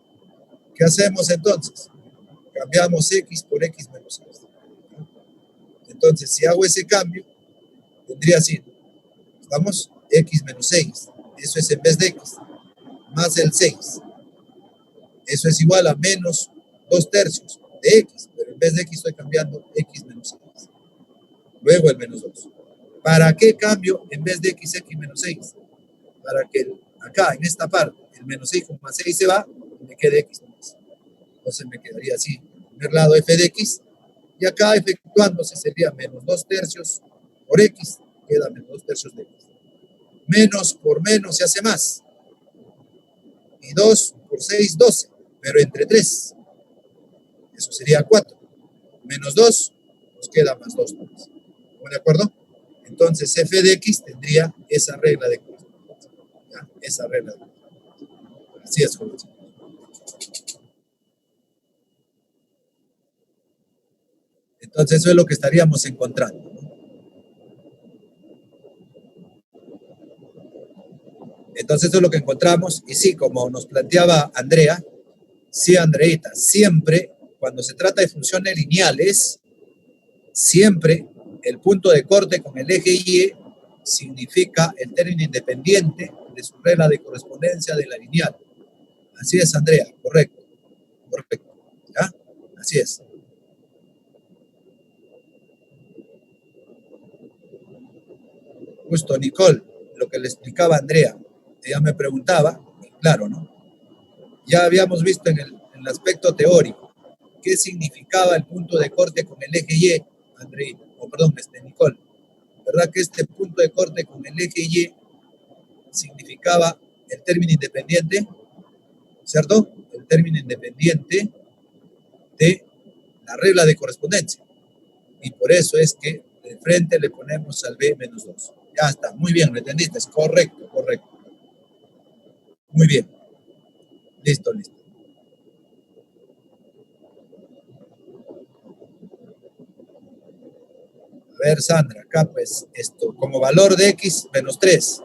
¿Qué hacemos entonces? Cambiamos x por x menos 6. Entonces, si hago ese cambio, tendría así, vamos, x menos 6. Eso es en vez de x, más el 6. Eso es igual a menos 2 tercios de x, pero en vez de x estoy cambiando x menos 6. Luego el menos 2. ¿Para qué cambio en vez de x menos 6? Para que acá, en esta parte, el menos 6 con más 6 se va y me quede x más. Entonces me quedaría así. En primer lado f de x, y acá efectuándose sería menos 2 tercios por x, queda menos 2 tercios de x. Menos por menos se hace más. Y 2 por 6, 12, pero entre 3. Eso sería 4. Menos 2, nos queda más 2. ¿De acuerdo? Entonces f de x tendría esa regla de correspondencia. ¿Ya? Esa regla de correspondencia. Así es, joven. Entonces eso es lo que estaríamos encontrando, ¿no? Entonces eso es lo que encontramos. Y sí, como nos planteaba Andrea, sí, Andreita, siempre cuando se trata de funciones lineales, siempre el punto de corte con el eje Y significa el término independiente de su regla de correspondencia de la lineal. Así es, Andrea, correcto. Correcto. ¿Ya? Así es. Justo, Nicole, lo que le explicaba Andrea, ella me preguntaba, y claro, ¿no? Ya habíamos visto en el aspecto teórico qué significaba el punto de corte con el eje Y, Andrea, o perdón, Nicole. ¿Verdad que este punto de corte con el eje Y significaba el término independiente? ¿Cierto? El término independiente de la regla de correspondencia. Y por eso es que de frente le ponemos al B menos 2. Ya está, muy bien, ¿lo entendiste? Es correcto, correcto. Muy bien. Listo, listo. A ver, Sandra, acá pues esto, como valor de X menos 3.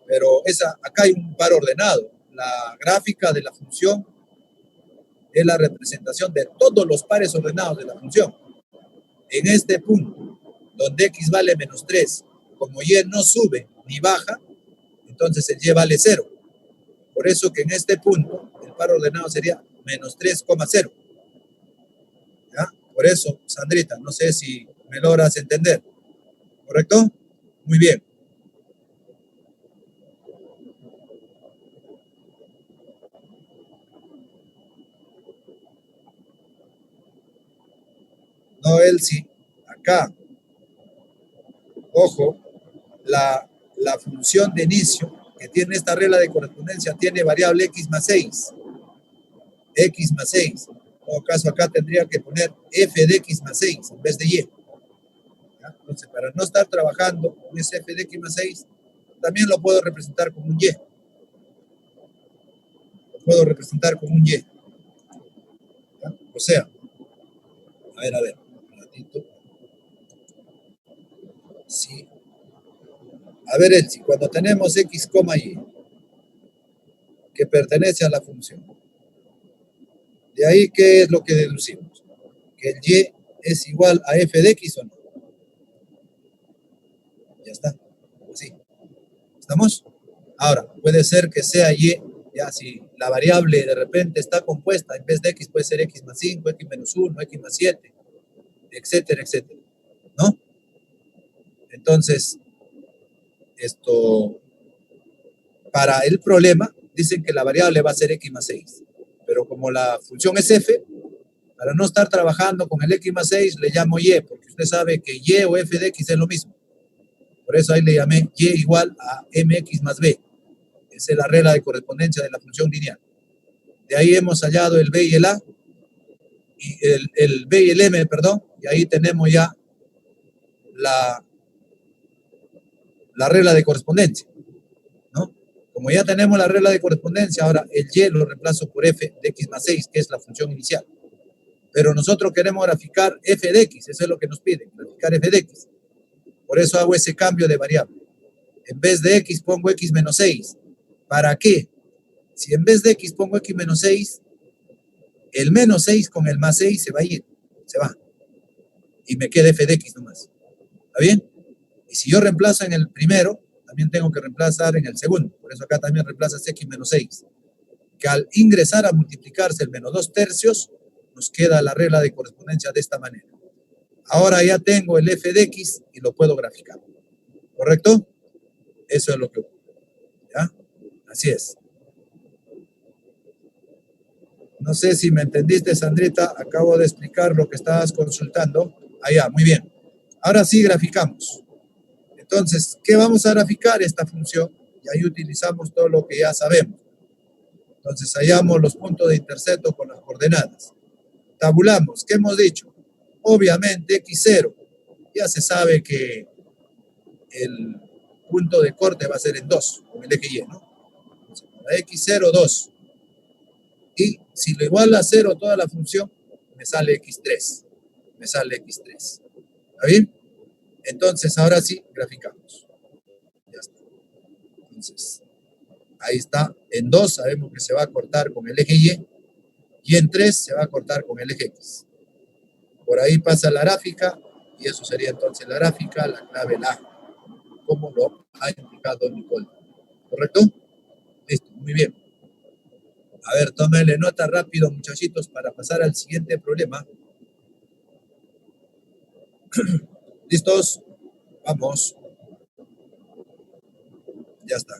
Pero acá hay un par ordenado. La gráfica de la función es la representación de todos los pares ordenados de la función. En este punto, donde X vale menos 3, como Y no sube ni baja, entonces el Y vale 0. Por eso que en este punto, el par ordenado sería menos 3,0. ¿Ya? Por eso, Sandrita, no sé si me logras entender. ¿Correcto? Muy bien. No, él sí. Acá, ojo, la función de inicio que tiene esta regla de correspondencia tiene variable x más 6. X más 6. En todo caso, acá tendría que poner f de x más 6 en vez de y. ¿Ya? Entonces, para no estar trabajando con ese f de x más 6, también lo puedo representar como un y. Lo puedo representar como un y. ¿Ya? O sea, a ver, un ratito. Sí. A ver, Elsie, cuando tenemos x, y, que pertenece a la función, de ahí, ¿qué es lo que deducimos? Que el y es igual a f de x o no. Ya está. Así. ¿Estamos? Ahora, puede ser que sea y, ya si la variable de repente está compuesta, en vez de x puede ser x más 5, x menos 1, x más 7, etcétera, etcétera. ¿No? Entonces, para el problema, dicen que la variable va a ser x más 6. Pero como la función es f, para no estar trabajando con el x más 6, le llamo y, porque usted sabe que y o f de x es lo mismo. Por eso ahí le llamé y igual a mx más b. Esa es la regla de correspondencia de la función lineal. De ahí hemos hallado el b y el a, y el b y el m, perdón, y ahí tenemos ya la regla de correspondencia, ¿no? Como ya tenemos la regla de correspondencia, ahora el y lo reemplazo por f de x más 6, que es la función inicial. Pero nosotros queremos graficar f de x, eso es lo que nos piden, graficar f de x. Por eso hago ese cambio de variable. En vez de x pongo x menos 6. ¿Para qué? Si en vez de x pongo x menos 6, el menos 6 con el más 6 se va a ir, se va. Y me queda f de x nomás. ¿Está bien? Y si yo reemplazo en el primero, también tengo que reemplazar en el segundo. Por eso acá también reemplazas x menos 6. Que al ingresar a multiplicarse el menos 2 tercios, nos queda la regla de correspondencia de esta manera. Ahora ya tengo el f de x y lo puedo graficar. ¿Correcto? Eso es lo que ocurre. ¿Ya? Así es. No sé si me entendiste, Sandrita. Acabo de explicar lo que estabas consultando. Allá, muy bien. Ahora sí graficamos. Entonces, ¿qué vamos a graficar? Esta función. Y ahí utilizamos todo lo que ya sabemos. Entonces, hallamos los puntos de intercepto con las coordenadas. Tabulamos. ¿Qué hemos dicho? Obviamente, x0. Ya se sabe que el punto de corte va a ser en 2, con el eje y, ¿no? Entonces, para x0, 2. Y si lo iguala a 0 toda la función, me sale x3. Me sale x3. ¿Está bien? Entonces, ahora sí, graficamos. Ya está. Entonces, ahí está. En 2 sabemos que se va a cortar con el eje y en 3 se va a cortar con el eje x. Por ahí pasa la gráfica, y eso sería entonces la gráfica, la clave la, como lo ha indicado Nicole. ¿Correcto? Listo, muy bien. A ver, tómenle nota rápido, muchachitos, para pasar al siguiente problema. ¿Listos? Vamos. Ya está.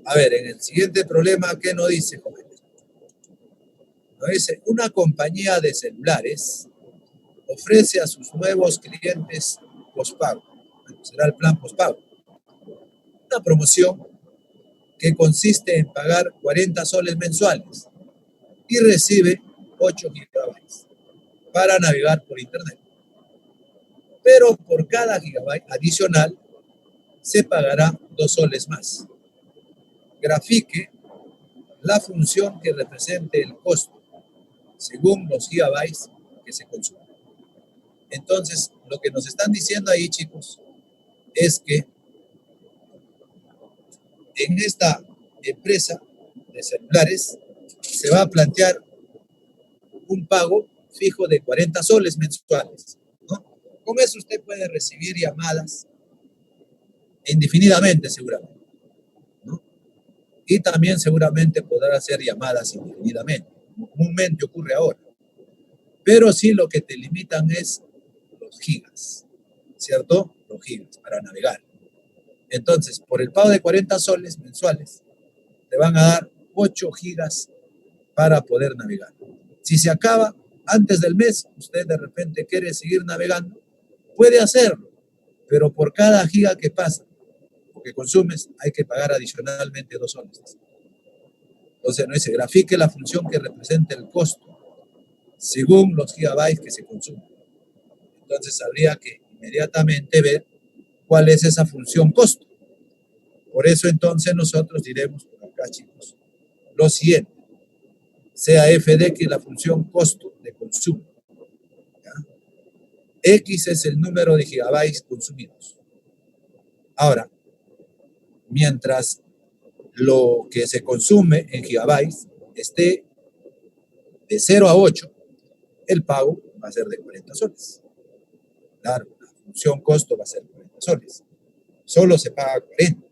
A ver, en el siguiente problema, ¿qué nos dice, jóvenes? Nos dice, una compañía de celulares ofrece a sus nuevos clientes pospago. Bueno, será el plan pospago. Una promoción que consiste en pagar 40 soles mensuales y recibe 8 gigabytes para navegar por internet. Pero por cada gigabyte adicional se pagará 2 soles más. Grafique la función que represente el costo según los gigabytes que se consumen. Entonces, lo que nos están diciendo ahí, chicos, es que en esta empresa de celulares se va a plantear un pago fijo de 40 soles mensuales, ¿no? Con eso usted puede recibir llamadas indefinidamente, seguramente, ¿no? Y también seguramente podrá hacer llamadas indefinidamente. Comúnmente ocurre ahora. Pero sí lo que te limitan es los gigas, ¿cierto? Los gigas para navegar. Entonces, por el pago de 40 soles mensuales, te van a dar 8 gigas para poder navegar. Si se acaba antes del mes, usted de repente quiere seguir navegando, puede hacerlo, pero por cada giga que pasa que consumes, hay que pagar adicionalmente 2 soles. Entonces, no dice, grafique la función que representa el costo según los gigabytes que se consumen. Entonces, habría que inmediatamente ver cuál es esa función costo. Por eso, entonces, nosotros diremos por acá, chicos, lo siguiente. Sea f de x la función costo de consumo. ¿Ya? X es el número de gigabytes consumidos. Ahora, mientras lo que se consume en gigabytes esté de 0 a 8, el pago va a ser de 40 soles. Claro, la función costo va a ser 40 soles. Solo se paga 40.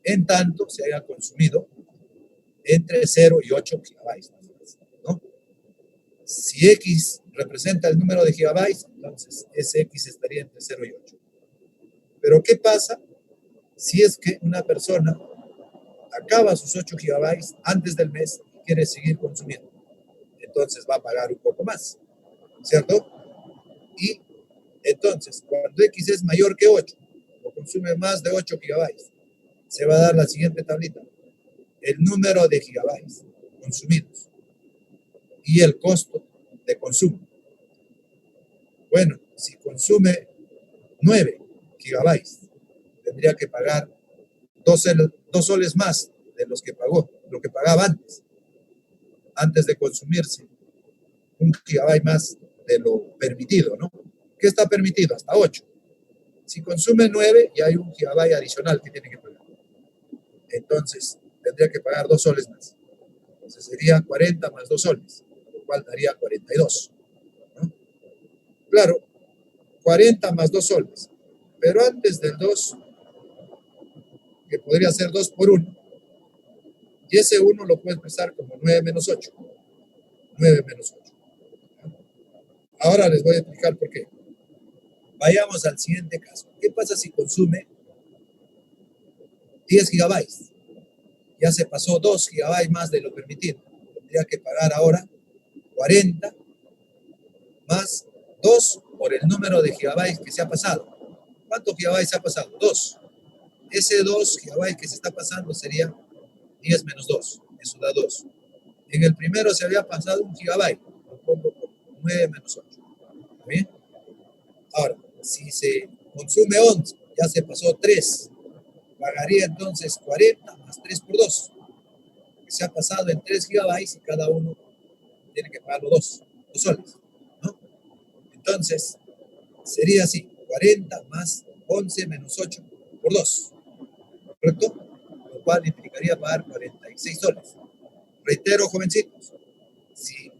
En tanto se haya consumido entre 0 y 8 gigabytes. ¿No? Si X representa el número de gigabytes, entonces ese X estaría entre 0 y 8. Pero ¿qué pasa si es que una persona acaba sus 8 gigabytes antes del mes y quiere seguir consumiendo? Entonces va a pagar un poco más, ¿cierto? Y entonces, cuando X es mayor que 8, o consume más de 8 gigabytes, se va a dar la siguiente tablita. El número de gigabytes consumidos y el costo de consumo. Bueno, si consume 9 gigabytes, tendría que pagar 2 soles más de los que pagó, lo que pagaba antes de consumirse un gigabyte más de lo permitido, ¿no? ¿Qué está permitido? Hasta 8. Si consume 9, ya hay un gigabyte adicional que tiene que pagar. Entonces, tendría que pagar 2 soles más. Entonces, sería 40 más 2 soles, lo cual daría 42. ¿No? Claro, 40 más 2 soles. Pero antes del 2, que podría ser 2 por 1, y ese 1 lo puedes pensar como 9 menos 8. 9 menos 8. Ahora les voy a explicar por qué. Vayamos al siguiente caso. ¿Qué pasa si consume 10 gigabytes? Ya se pasó 2 gigabytes más de lo permitido. Tendría que pagar ahora 40 más 2 por el número de gigabytes que se ha pasado. ¿Cuántos gigabytes se ha pasado? 2. Ese 2 gigabytes que se está pasando sería 10 menos 2. Eso da 2. En el primero se había pasado 1 gigabyte. Lo pongo por 9 menos 8. ¿Bien? Ahora, si se consume 11, ya se pasó 3. Pagaría entonces 40 más 3 por 2. Que se ha pasado en 3 gigabytes y cada uno tiene que pagarlo 2 soles. ¿No? Entonces, sería así, 40 más 11 menos 8 por 2, ¿correcto? Lo cual implicaría pagar 46 soles. Reitero, jovencitos, si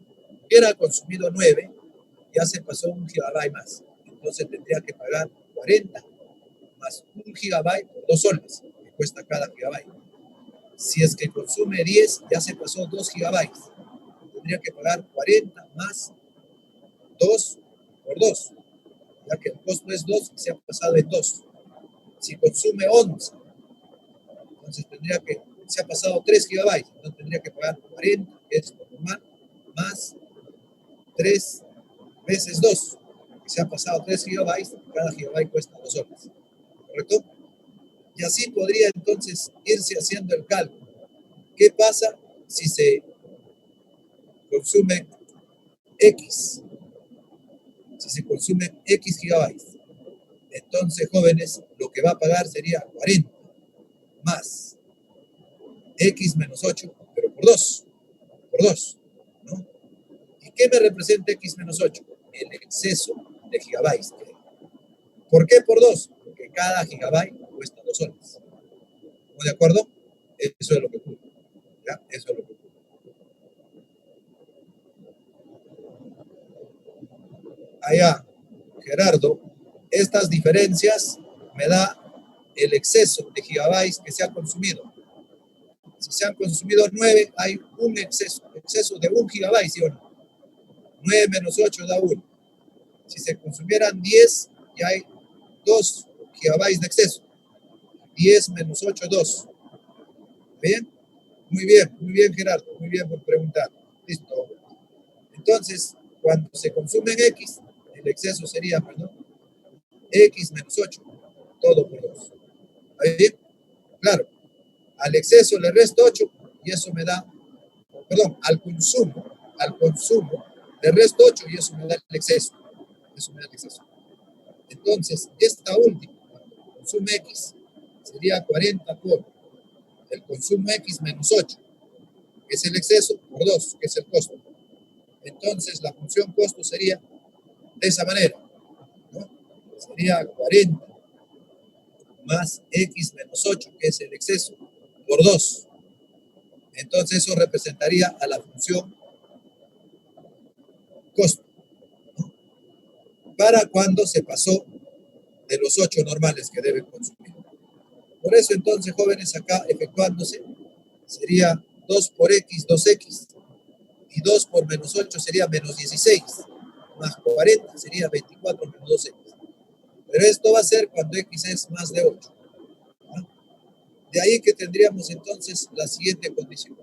hubiera consumido 9, ya se pasó 1 gigabyte más. Entonces tendría que pagar 40 más 1 gigabyte por 2 soles, que cuesta cada gigabyte. Si es que consume 10, ya se pasó 2 gigabytes. Tendría que pagar 40 más 2 por 2, ya que el costo es 2 y se ha pasado en 2. Si consume 11, entonces tendría que, se ha pasado 3 gigabytes, entonces tendría que pagar 40, que es lo normal, más 3 veces 2, que se ha pasado 3 gigabytes, cada gigabyte cuesta 2 soles, ¿correcto? Y así podría entonces irse haciendo el cálculo. ¿Qué pasa si se consume X? Si se consume X gigabytes, entonces, jóvenes, lo que va a pagar sería 40 más X menos 8, pero por 2, ¿no? ¿Y qué me representa X menos 8? El exceso de gigabytes. ¿Por qué por 2? Porque cada gigabyte cuesta 2 soles. ¿Estamos de acuerdo? Eso es lo que ocurre. ¿Ya? Eso es lo que ocurre. Allá, Gerardo, estas diferencias me da el exceso de gigabytes que se ha consumido. Si se han consumido 9, hay un exceso de 1 gigabyte, ¿sí o no? 9 menos 8 da 1. Si se consumieran 10, ya hay 2 gigabytes de exceso. 10 menos 8, 2. ¿Bien? Muy bien, Gerardo. Muy bien por preguntar. Listo. Entonces, cuando se consume en X, el exceso sería, perdón, X menos 8, todo por 2. ¿Ahí bien? Claro, al exceso le resto 8 y eso me da, perdón, al consumo le resto 8 y eso me da el exceso. Eso me da el exceso. Entonces, esta última, consumo X, sería 40 por el consumo X menos 8, que es el exceso, por 2, que es el costo. Entonces, la función costo sería de esa manera, ¿no? Sería 40 más X menos 8, que es el exceso, por 2. Entonces, eso representaría a la función costo, ¿no? Para cuando se pasó de los 8 normales que deben consumir. Por eso, entonces, jóvenes, acá efectuándose, sería 2 por X, 2X, y 2 por menos 8 sería menos 16, más 40 sería 24 menos 2X. Pero esto va a ser cuando X es más de 8. ¿No? De ahí que tendríamos entonces la siguiente condición.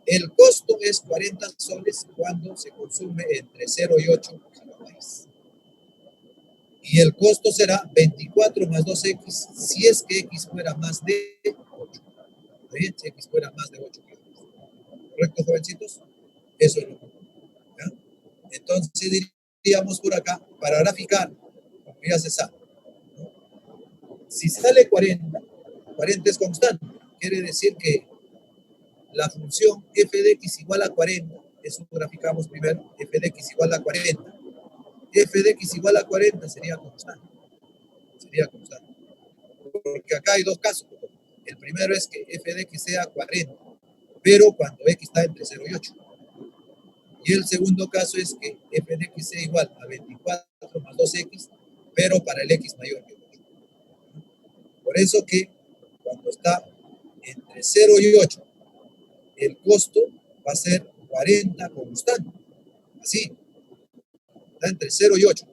El costo es 40 soles cuando se consume entre 0 y 8 gigabytes. Y el costo será 24 más 2X si es que X fuera más de 8. ¿Está bien? Si X fuera más de 8 gigabytes. ¿Correcto, jovencitos? Eso es lo que. ¿Ya? Entonces diríamos por acá, para graficar, como ya se sabe, ¿no? Si sale 40, 40 es constante. Quiere decir que la función f de x igual a 40, eso graficamos primero, f de x igual a 40. F de x igual a 40 sería constante. Sería constante. Porque acá hay dos casos. El primero es que f de x sea 40, pero cuando x está entre 0 y 8. Y el segundo caso es que f de x sea igual a 24 más 2x, pero para el x mayor que 8. Por eso que cuando está entre 0 y 8, el costo va a ser 40 constante. Así, está entre 0 y 8.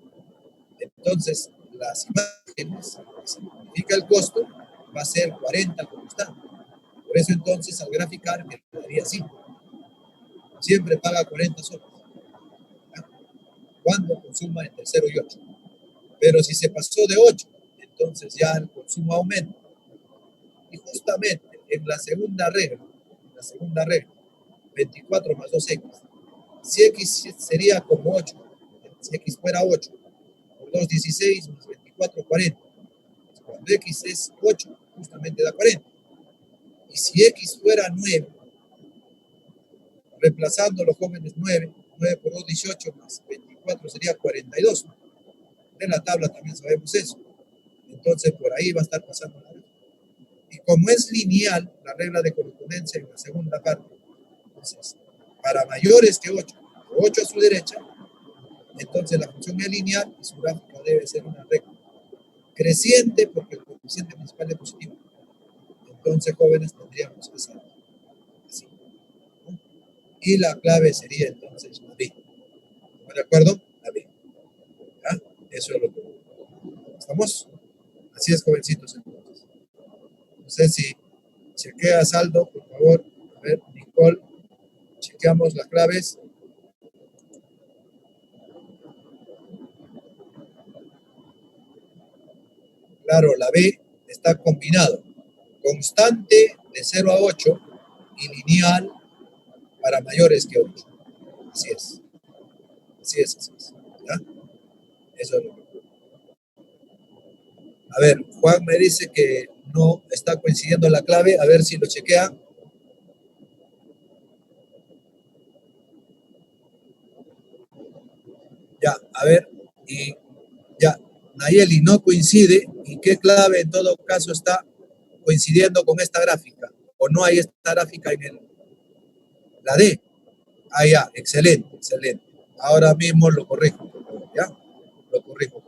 Entonces, las imágenes, que significa el costo, va a ser 40 constante. Por eso entonces al graficar me quedaría así. Siempre paga 40 soles. ¿Ya? Cuando consuma entre 0 y 8. Pero si se pasó de 8, entonces ya el consumo aumenta. Y justamente en la segunda regla, 24 más 2x, si x sería como 8, si x fuera 8, por 2, 16, más 24, 40. Cuando x es 8, justamente da 40. Y si x fuera 9, reemplazando los jóvenes 9, 9 por 2, 18, más 24 sería 42. De la tabla también sabemos eso. Entonces por ahí va a estar pasando la regla. Y como es lineal, la regla de correspondencia en la segunda parte, entonces, para mayores que 8, 8 a su derecha, entonces la función es lineal y su gráfica debe ser una recta creciente porque el coeficiente principal es positivo. Entonces, jóvenes, tendríamos esa así, ¿no? Y la clave sería entonces la B. ¿De acuerdo? La B. ¿Ya? Eso es lo que estamos. Así es, jovencitos, entonces. No sé si chequea saldo, por favor. A ver, Nicole, chequeamos las claves. Claro, la B está combinado. Constante de 0 a 8 y lineal para mayores que 8. Así es. Así es, así es. ¿Ya? Eso es lo que. A ver, Juan me dice que no está coincidiendo la clave. A ver si lo chequea. Ya, a ver. Y ya, Nayeli no coincide. ¿Y qué clave en todo caso está coincidiendo con esta gráfica? ¿O no hay esta gráfica en la D? Ah, ya, excelente, excelente. Ahora mismo lo corrijo, ¿ya? Lo corrijo.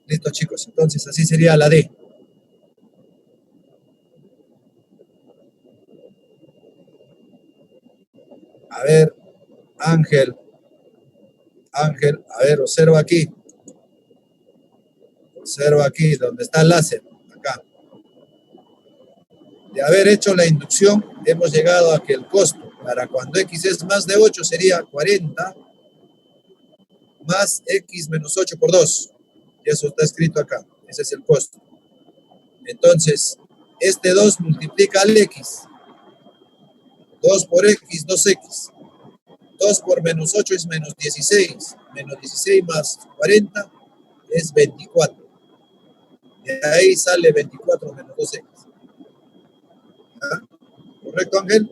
Listo, chicos. Entonces, así sería la D. A ver, Ángel, a ver, observa aquí, donde está el láser, acá. De haber hecho la inducción, hemos llegado a que el costo para cuando x es más de 8 sería 40 más x menos 8 por 2. Y eso está escrito acá. Ese es el costo. Entonces, este 2 multiplica al x. 2 por x, 2x. 2 por menos 8 es menos 16. Menos 16 más 40 es 24. De ahí sale 24 menos 2x. ¿Ah? ¿Correcto, Ángel?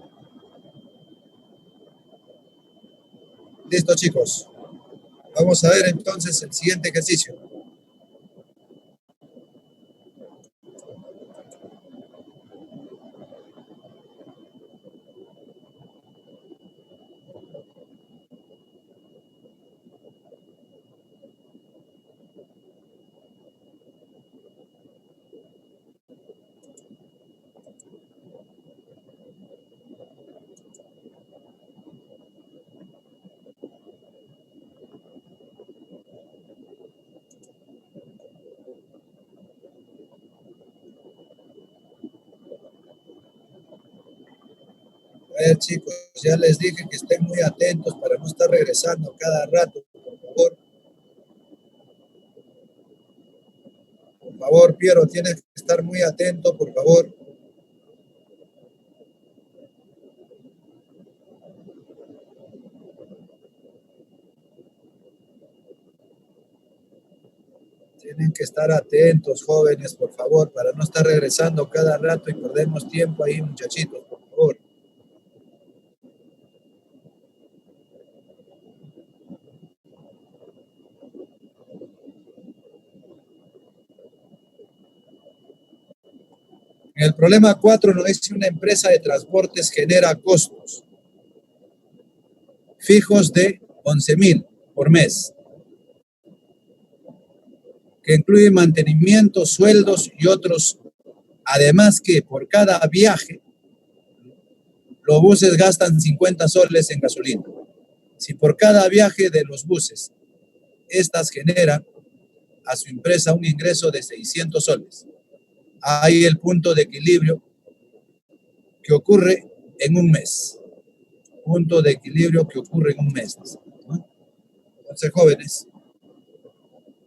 Listo, chicos. Vamos a ver entonces el siguiente ejercicio. A ver, chicos, ya les dije que estén muy atentos para no estar regresando cada rato, por favor. Por favor, Piero, tienes que estar muy atento, por favor. Tienen que estar atentos, jóvenes, por favor, para no estar regresando cada rato y perdemos tiempo ahí, muchachitos, por favor. En el problema 4 nos dice una empresa de transportes genera costos fijos de 11,000 por mes, que incluye mantenimiento, sueldos y otros. Además que por cada viaje, los buses gastan 50 soles en gasolina. Si por cada viaje de los buses, estas generan a su empresa un ingreso de 600 soles. Hay el punto de equilibrio que ocurre en un mes. Punto de equilibrio que ocurre en un mes. ¿No? Entonces, jóvenes,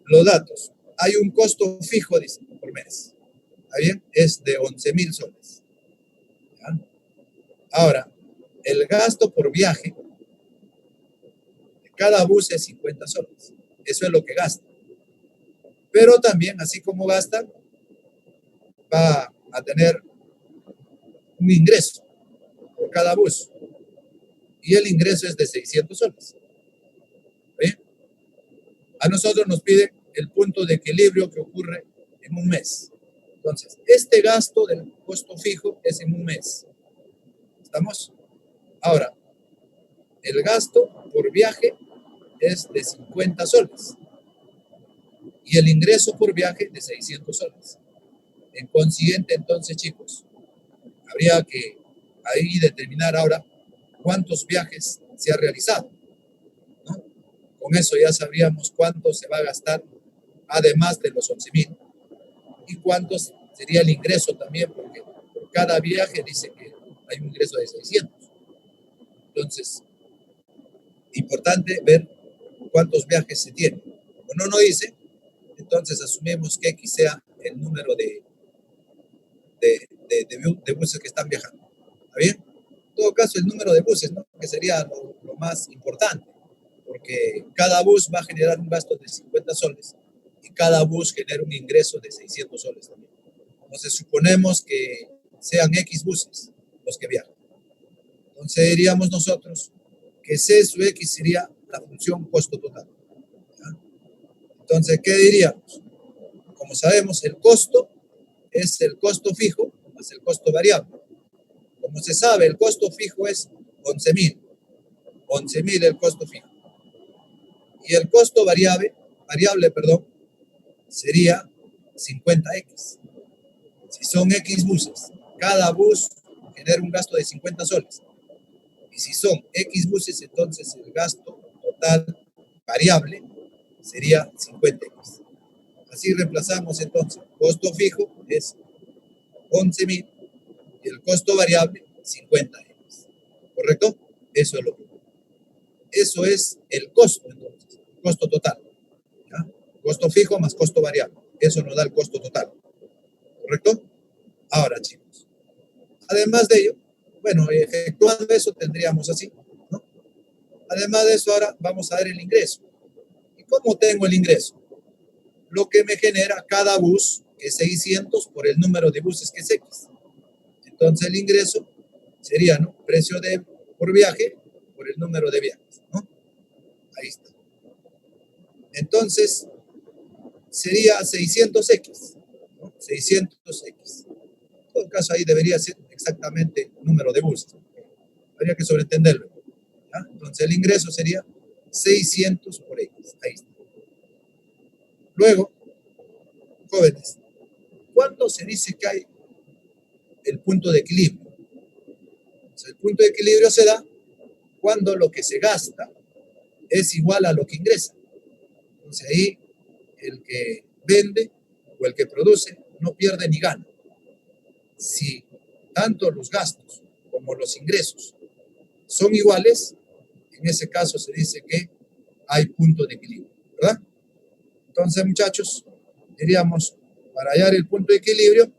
los datos. Hay un costo fijo, dice, por mes. ¿Está bien? Es de 11,000 soles. ¿Ya? Ahora, el gasto por viaje de cada bus es 50 soles. Eso es lo que gasta. Pero también, así como gastan, va a tener un ingreso por cada bus. Y el ingreso es de 600 soles. ¿Bien? A nosotros nos piden el punto de equilibrio que ocurre en un mes. Entonces, este gasto del costo fijo es en un mes. ¿Estamos? Ahora, el gasto por viaje es de 50 soles y el ingreso por viaje de 600 soles. En consiguiente, entonces, chicos, habría que ahí determinar ahora cuántos viajes se ha realizado, ¿no? Con eso ya sabríamos cuánto se va a gastar, además de los 11,000, y cuántos sería el ingreso también, porque por cada viaje dice que hay un ingreso de 600. Entonces, importante ver cuántos viajes se tienen. Como no dice, entonces asumimos que X sea el número de buses que están viajando. ¿Está bien? En todo caso, el número de buses, ¿no? Que sería lo más importante, porque cada bus va a generar un gasto de 50 soles y cada bus genera un ingreso de 600 soles también. Entonces, suponemos que sean X buses los que viajan. Entonces, diríamos nosotros que C sub X sería la función costo total. ¿Ya? Entonces, ¿qué diríamos? Como sabemos, el costo es el costo fijo más el costo variable. Como se sabe, el costo fijo es 11,000. 11,000 el costo fijo. Y el costo variable, sería 50X. Si son X buses, cada bus genera un gasto de 50 soles. Y si son X buses, entonces el gasto total variable sería 50X. Así reemplazamos entonces, costo fijo es 11.000 y el costo variable 50X. ¿Correcto? Eso es el costo, entonces, costo total. ¿Ya? Costo fijo más costo variable. Eso nos da el costo total. ¿Correcto? Ahora, chicos, además de ello, bueno, efectuando eso tendríamos así, ¿no? Además de eso, ahora vamos a ver el ingreso. ¿Y cómo tengo el ingreso? Lo que me genera cada bus, que es 600 por el número de buses, que es X. Entonces el ingreso sería, ¿no? Precio por viaje por el número de viajes, ¿no? Ahí está. Entonces sería 600X, ¿no? 600X. En todo caso, ahí debería ser exactamente el número de buses. Habría que sobreentenderlo. ¿Ya? Entonces el ingreso sería 600 por X. Ahí está. Luego, jóvenes, ¿cuándo se dice que hay el punto de equilibrio? Entonces, el punto de equilibrio se da cuando lo que se gasta es igual a lo que ingresa. Entonces ahí el que vende o el que produce no pierde ni gana. Si tanto los gastos como los ingresos son iguales, en ese caso se dice que hay punto de equilibrio, ¿verdad? Entonces, muchachos, diríamos, para hallar el punto de equilibrio,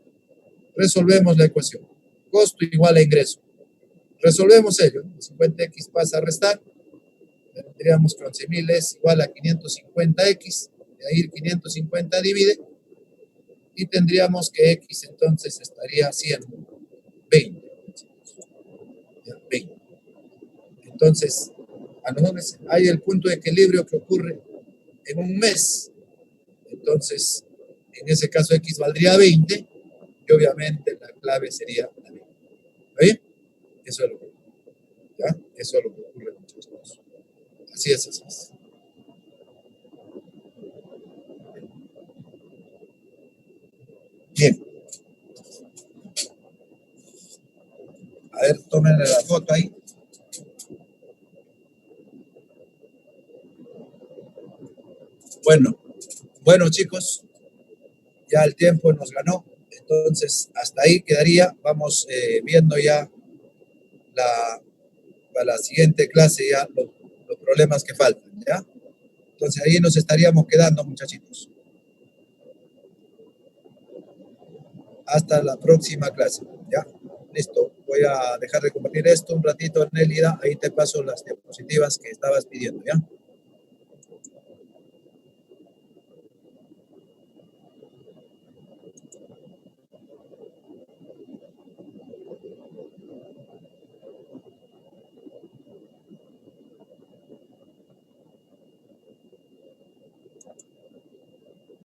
resolvemos la ecuación. Costo igual a ingreso. Resolvemos ello. 50X pasa a restar. Tendríamos que 11.000 es igual a 550X. De ahí 550 divide. Y tendríamos que X entonces estaría siendo 20. 20. Entonces, a nosotros hay el punto de equilibrio que ocurre en un mes. Entonces, en ese caso X valdría 20 y obviamente la clave sería la 20. ¿Está bien? Eso es lo que, ¿ya? Eso es lo que ocurre, muchachos. Así es, así es. Bien. A ver, tómenle la foto ahí. Bueno, chicos, ya el tiempo nos ganó. Entonces, hasta ahí quedaría. Vamos viendo ya para la siguiente clase ya los problemas que faltan, ¿ya? Entonces, ahí nos estaríamos quedando, muchachitos. Hasta la próxima clase, ¿ya? Listo, voy a dejar de compartir esto un ratito, Nélida. Ahí te paso las diapositivas que estabas pidiendo, ¿ya?